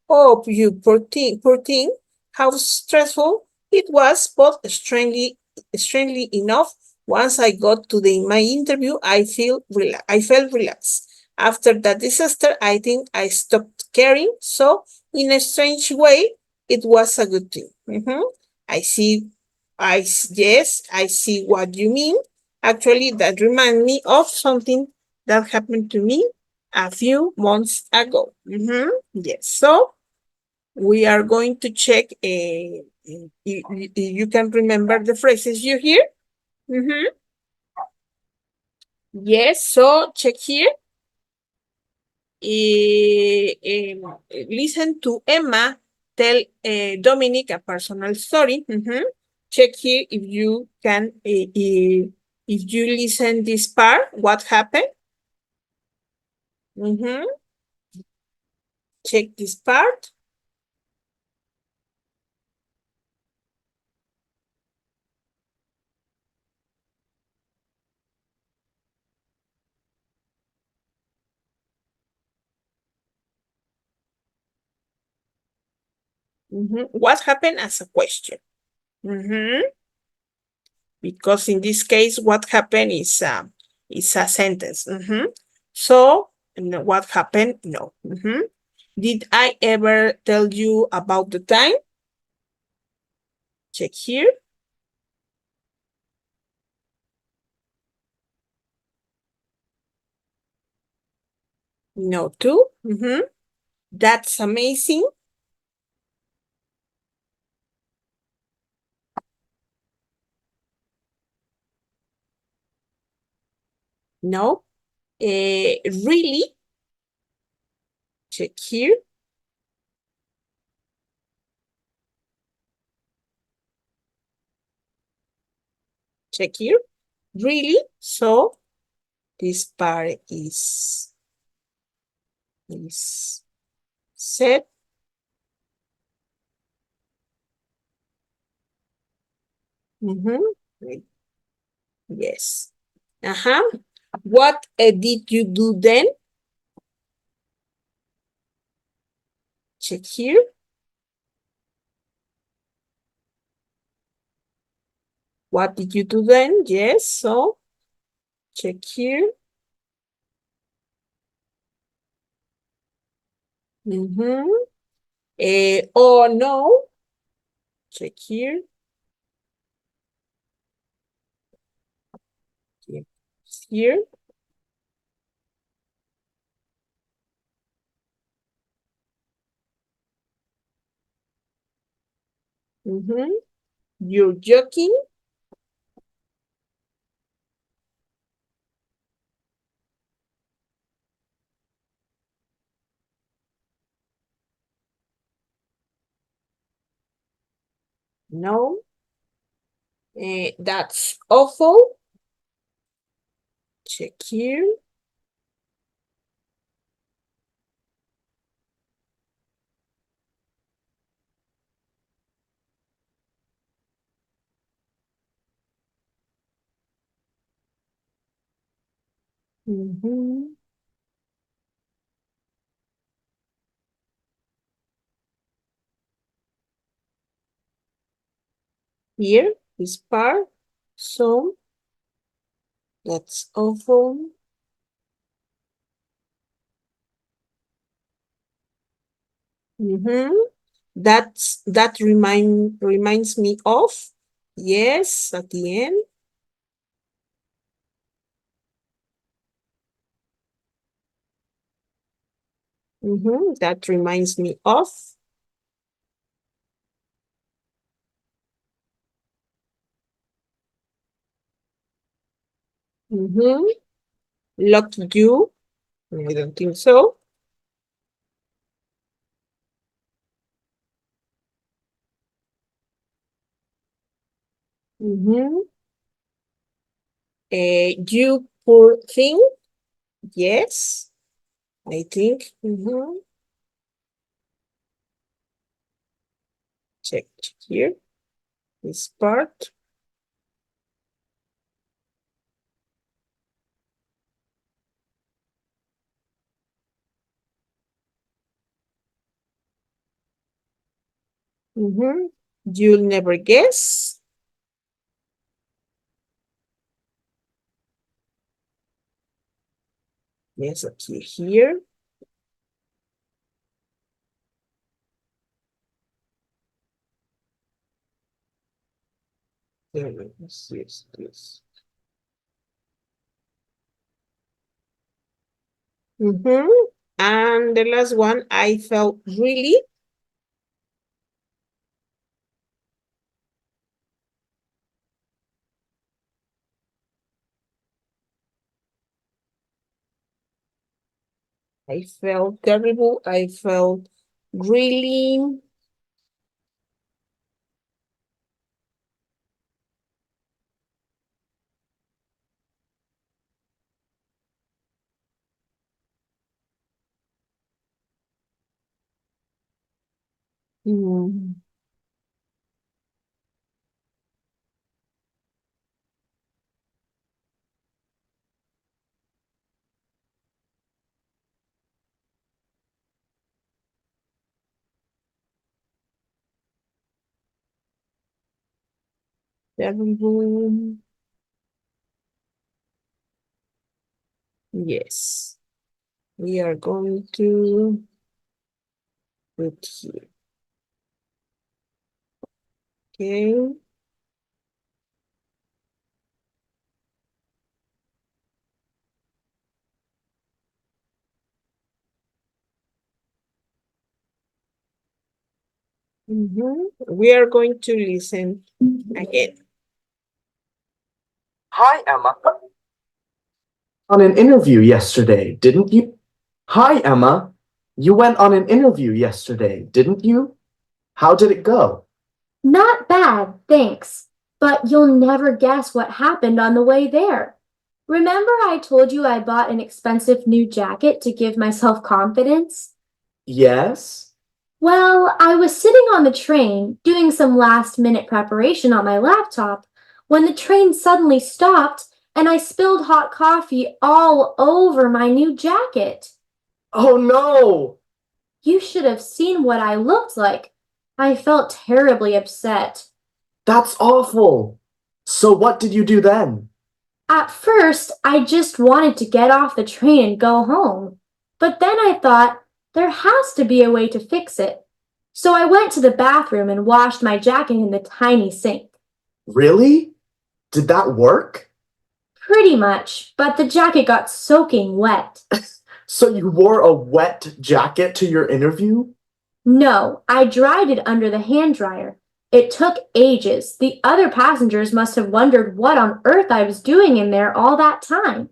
Oh, you poor thing. How stressful it was, but strangely enough, once I got to my interview, I felt relaxed. After that disaster, I think I stopped caring. So, in a strange way, it was a good thing. I see yes, I see what you mean. Actually, that reminds me of something that happened to me a few months ago. Yes, so we are going to check. You can remember the phrases you hear. Yes, so check here. Listen to Emma tell Dominic a personal story. Check here if you can, if you listen this part, what happened. Check this part. What happened as a question. Because in this case, what happened is a sentence. So, no, what happened? No. Did I ever tell you about the time? Check here. No, too. That's amazing. No. Really? Check here. Check here. Really? So this part is set. Yes. What did you do then? Check here. What did you do then? Yes. So check here. Oh no. Check here. Here. You're joking? No. That's awful. Check here. Here, this part. So that's awful. That reminds me of. Yes, at the end. That reminds me of. Lucky you. I don't think so. You poor thing. Yes, I think. Check here. This part. You'll never guess. Yes, okay, here. Yes. And the last one, I felt really. I felt terrible. I felt really. mm, Terrible. Yes. We are going to put here. Okay. We are going to listen again. Hi, Emma. On an interview yesterday, didn't you? Hi, Emma. You went on an interview yesterday, didn't you? How did it go? Not bad, thanks. But you'll never guess what happened on the way there. Remember I told you I bought an expensive new jacket to give myself confidence? Yes? Well, I was sitting on the train doing some last-minute preparation on my laptop when the train suddenly stopped and I spilled hot coffee all over my new jacket. Oh no! You should have seen what I looked like. I felt terribly upset. That's awful. So what did you do then? At first, I just wanted to get off the train and go home. But then I thought, there has to be a way to fix it. So I went to the bathroom and washed my jacket in the tiny sink. Really? Did that work? Pretty much, but the jacket got soaking wet. So you wore a wet jacket to your interview? No, I dried it under the hand dryer. It took ages. The other passengers must have wondered what on earth I was doing in there all that time.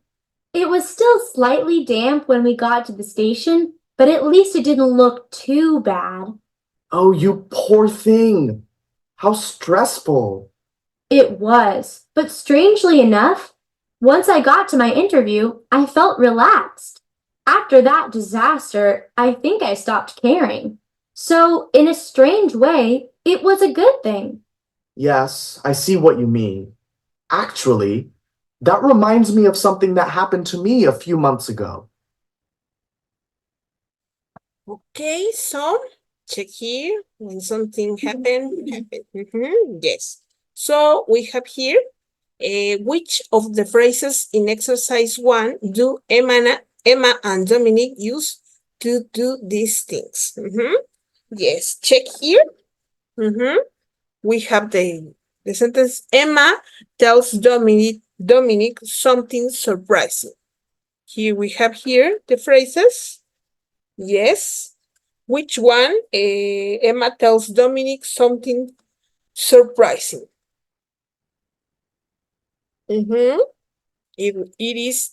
It was still slightly damp when we got to the station, but at least it didn't look too bad. Oh, you poor thing. How stressful. It was, but strangely enough, once I got to my interview, I felt relaxed. After that disaster, I think I stopped caring. So, in a strange way, it was a good thing. Yes, I see what you mean. Actually, that reminds me of something that happened to me a few months ago. Okay, so check here when something happened. Yes. So we have here which of the phrases in exercise 1 do Emma and Dominic use to do these things? Yes, check here. We have the sentence Emma tells Dominic something surprising. Here we have here the phrases. Yes. Which one? Emma tells Dominic something surprising. Mm-hmm. It is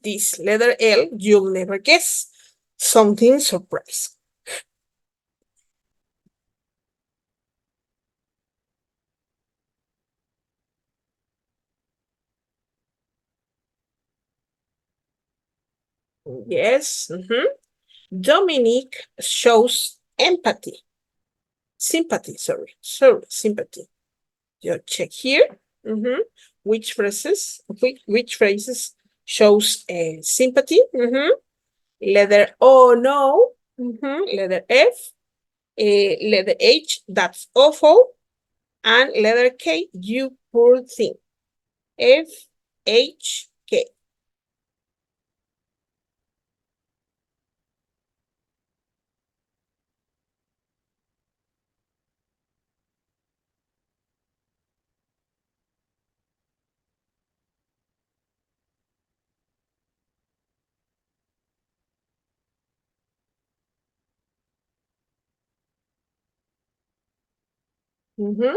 this letter L, you'll never guess. Something surprising. Yes. Mm-hmm. Dominic shows empathy. Sympathy, sorry, sympathy. You check here. Mm-hmm. Which phrases shows sympathy? Mm-hmm. Letter O, no. Mm-hmm. Letter F. Letter H, that's awful. And letter K, you poor thing. F, H, K. Mm-hmm.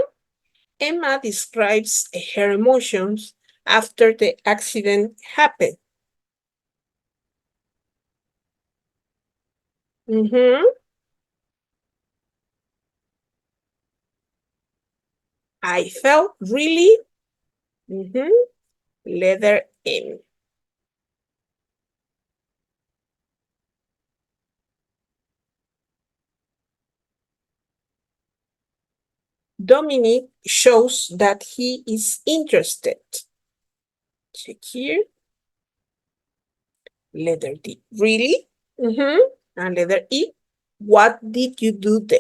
Emma describes her emotions after the accident happened. Mm-hmm. I felt really letter M. Dominic shows that he is interested. Check here. Letter D. Really? And letter E. What did you do then?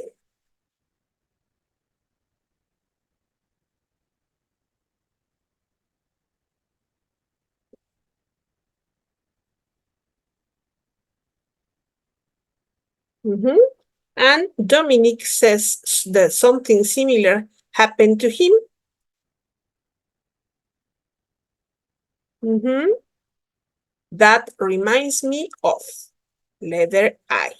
And Dominic says that something similar happened to him. That reminds me of letter I.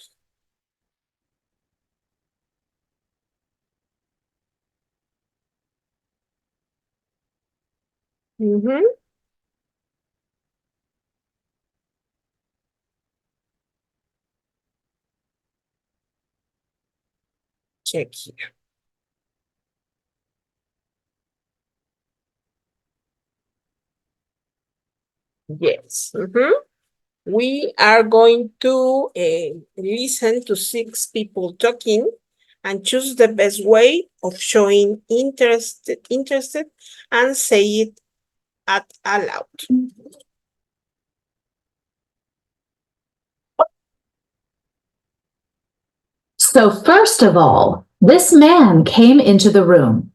Check here. Yes. We are going to listen to 6 people talking and choose the best way of showing interested and say it aloud. So first of all, this man came into the room.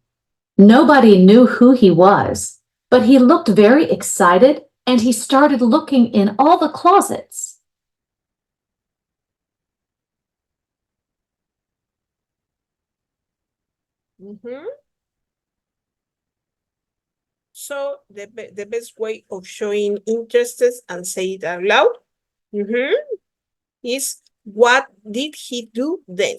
Nobody knew who he was, but he looked very excited and he started looking in all the closets. So the best way of showing interest and say it out loud is what did he do then?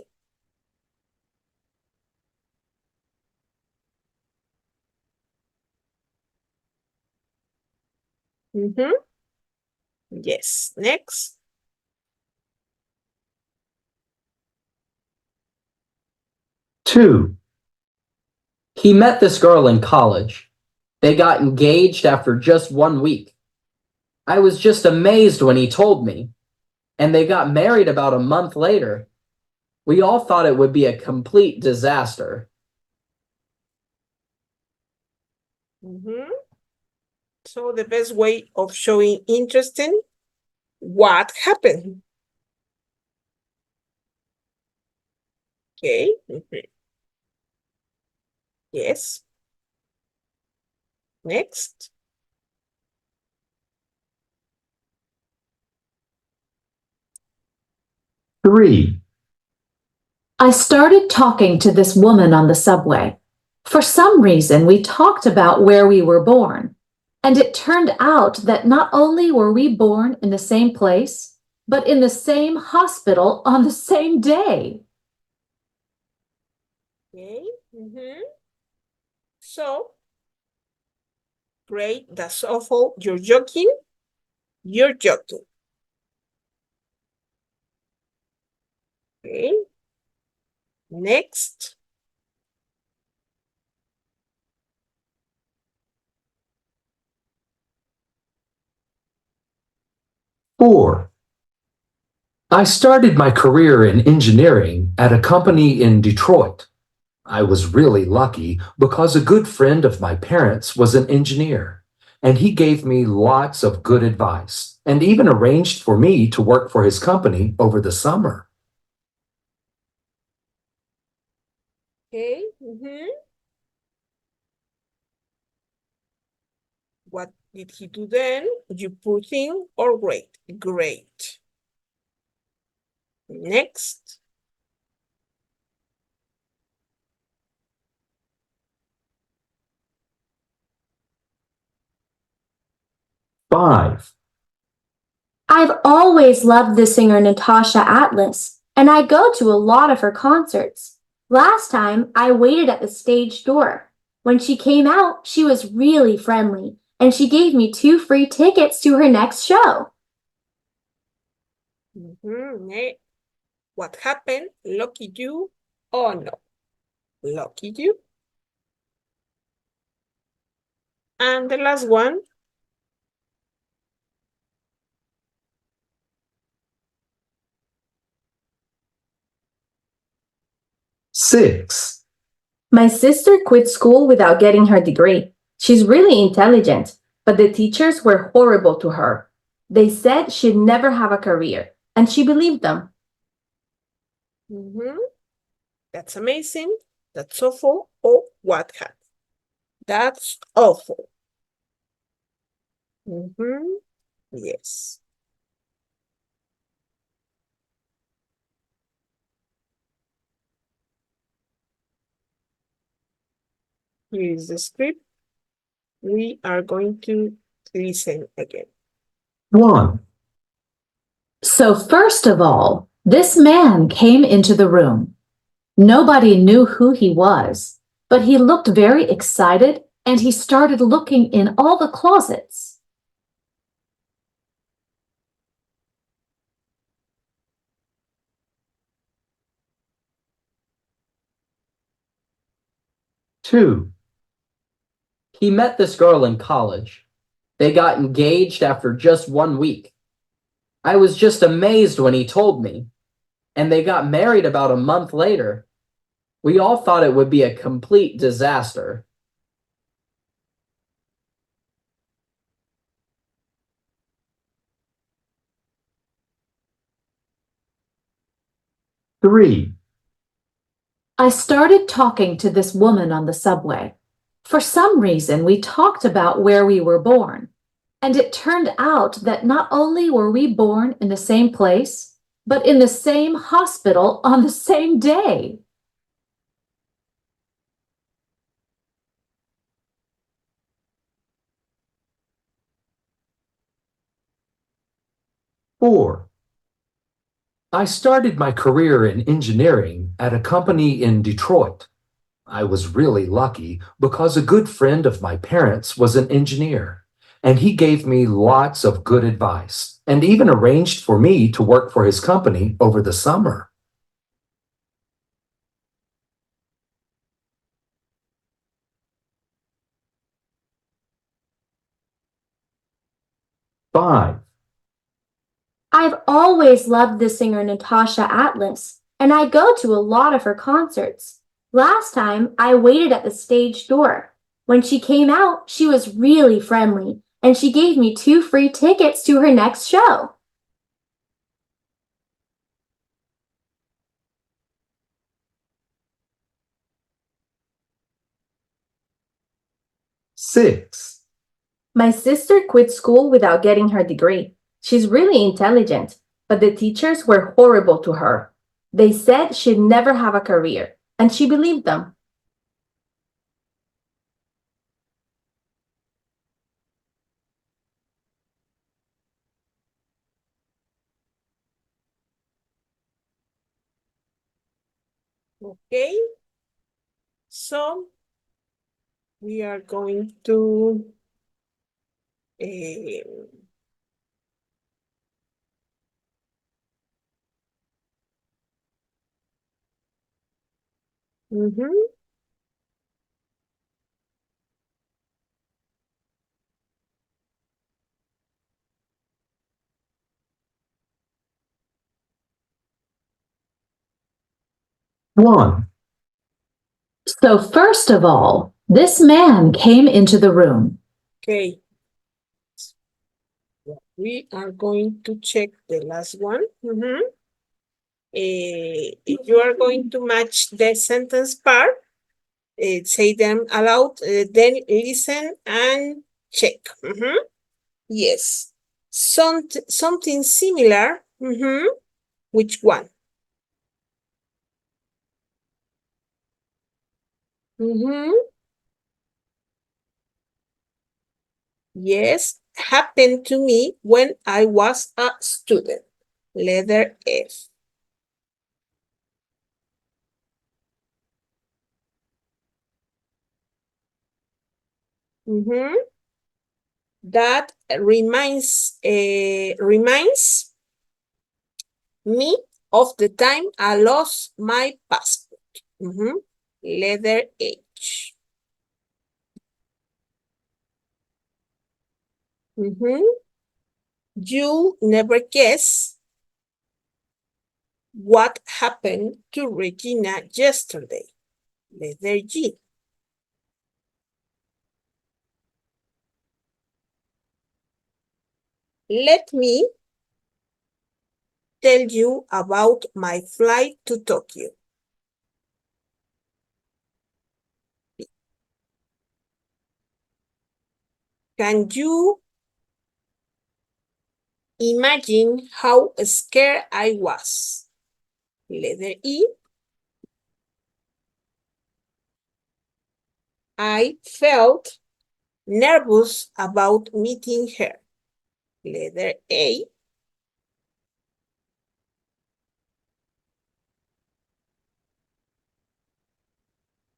Yes. Next. 2. He met this girl in college. They got engaged after just 1 week. I was just amazed when he told me. And they got married about a month later. We all thought it would be a complete disaster. So the best way of showing interest in what happened. Okay. Yes. Next. 3. I started talking to this woman on the subway. For some reason, we talked about where we were born. And it turned out that not only were we born in the same place, but in the same hospital on the same day. Okay. So, great. That's awful. You're joking. You're joking. Okay. Next. Four. I started my career in engineering at a company in Detroit. I was really lucky because a good friend of my parents was an engineer, and he gave me lots of good advice and even arranged for me to work for his company over the summer. Okay. What did he do then? You poor thing or great? Great. Next. Five. I've always loved the singer Natasha Atlas, and I go to a lot of her concerts. Last time, I waited at the stage door. When she came out, she was really friendly, and she gave me 2 free tickets to her next show. What happened? Lucky you? Oh no. Lucky you? And the last one. Six. My sister quit school without getting her degree. She's really intelligent, but the teachers were horrible to her. They said she'd never have a career, and she believed them. That's amazing. That's awful. Oh, what happened? That's awful. Yes. Here is the script. We are going to listen again. 1. So first of all, this man came into the room. Nobody knew who he was, but he looked very excited and he started looking in all the closets. 2. He met this girl in college. They got engaged after just 1 week. I was just amazed when he told me. And they got married about a month later. We all thought it would be a complete disaster. 3. I started talking to this woman on the subway. For some reason, we talked about where we were born. And it turned out that not only were we born in the same place, but in the same hospital on the same day. 4. I started my career in engineering at a company in Detroit. I was really lucky because a good friend of my parents was an engineer, and he gave me lots of good advice and even arranged for me to work for his company over the summer. 5. I've always loved the singer Natasha Atlas, and I go to a lot of her concerts. Last time, I waited at the stage door. When she came out, she was really friendly, and she gave me 2 free tickets to her next show. 6. My sister quit school without getting her degree. She's really intelligent, but the teachers were horrible to her. They said she'd never have a career, and she believed them. Okay. So we are going to mhm. 1, So first of all, this man came into the room. Okay. We are going to check the last one. You are going to match the sentence part, say them aloud, then listen and check. Yes. Something similar. Which one? Yes, happened to me when I was a student. Letter F. That reminds me of the time I lost my passport. Letter H. You never guess what happened to Regina yesterday. Letter G. Let me tell you about my flight to Tokyo. Can you imagine how scared I was? Letter E. I felt nervous about meeting her. Letter A.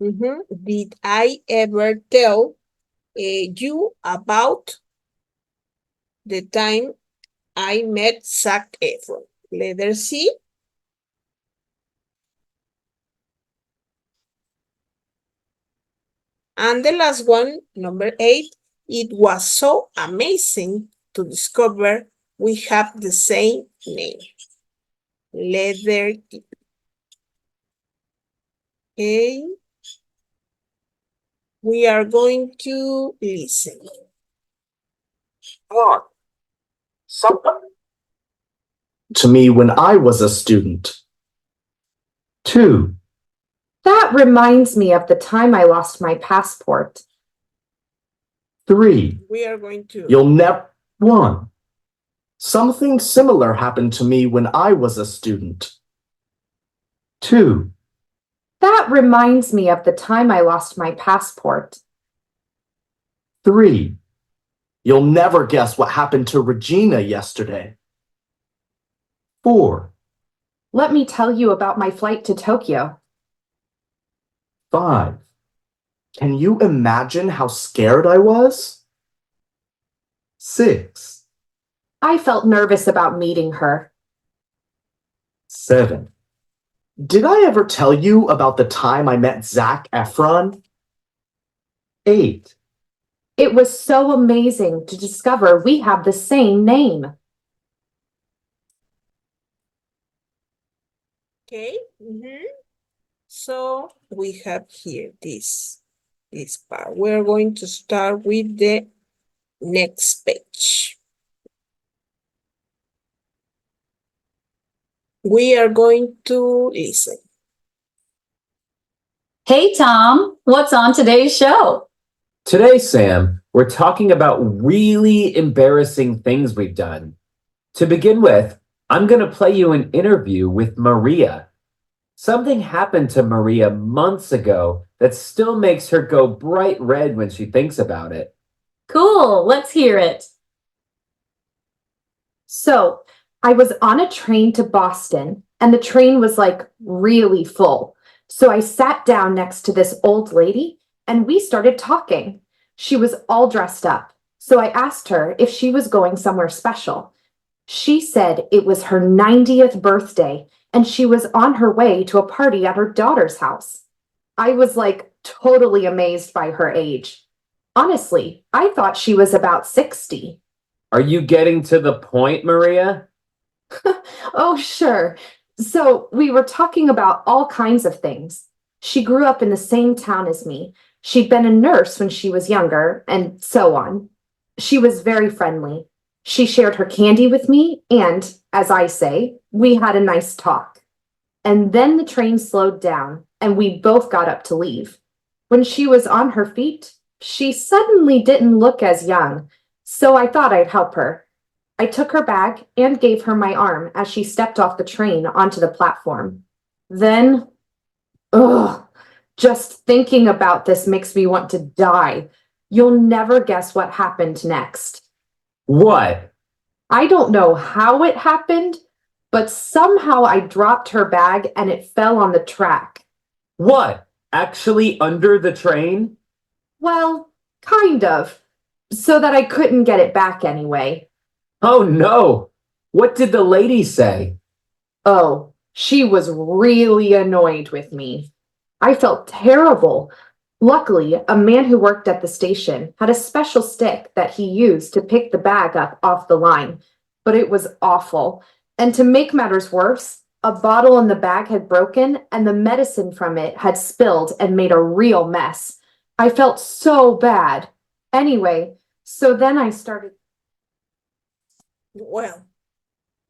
Did I ever tell you about the time I met Zac Efron? Letter C. And the last one, number 8, it was so amazing to discover we have the same name. Letter E. Okay. We are going to listen. 1. Something to me when I was a student. 2, That reminds me of the time I lost my passport. 3, We are going to. You'll never. 1, Something similar happened to me when I was a student. 2, That reminds me of the time I lost my passport. 3, You'll never guess what happened to Regina yesterday. 4, Let me tell you about my flight to Tokyo. 5, Can you imagine how scared I was? 6, I felt nervous about meeting her. 7, Did I ever tell you about the time I met Zac Efron? 8, It was so amazing to discover we have the same name. Okay. So we have here this part. We're going to start with the next page. We are going to listen. Hey, Tom, what's on today's show? Today, Sam, we're talking about really embarrassing things we've done. To begin with, I'm going to play you an interview with Maria. Something happened to Maria months ago that still makes her go bright red when she thinks about it. Cool, let's hear it. So, I was on a train to Boston, and the train was like really full. So I sat down next to this old lady and we started talking. She was all dressed up, so I asked her if she was going somewhere special. She said it was her 90th birthday and she was on her way to a party at her daughter's house. I was like totally amazed by her age. Honestly, I thought she was about 60. Are you getting to the point, Maria? Oh, sure. So we were talking about all kinds of things. She grew up in the same town as me. She'd been a nurse when she was younger, and so on. She was very friendly. She shared her candy with me, and, as I say, we had a nice talk. And then the train slowed down, and we both got up to leave. When she was on her feet, she suddenly didn't look as young, so I thought I'd help her. I took her bag and gave her my arm as she stepped off the train onto the platform. Then, ugh, just thinking about this makes me want to die. You'll never guess what happened next. What? I don't know how it happened, but somehow I dropped her bag and it fell on the track. What? Actually under the train? Well, kind of, so that I couldn't get it back anyway. Oh no! What did the lady say? Oh, she was really annoyed with me. I felt terrible. Luckily, a man who worked at the station had a special stick that he used to pick the bag up off the line, but it was awful. And to make matters worse, a bottle in the bag had broken and the medicine from it had spilled and made a real mess. I felt so bad. Anyway, so then I started. Well,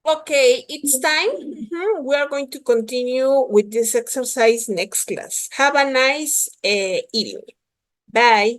okay, it's time. We are going to continue with this exercise next class. Have a nice evening. Bye.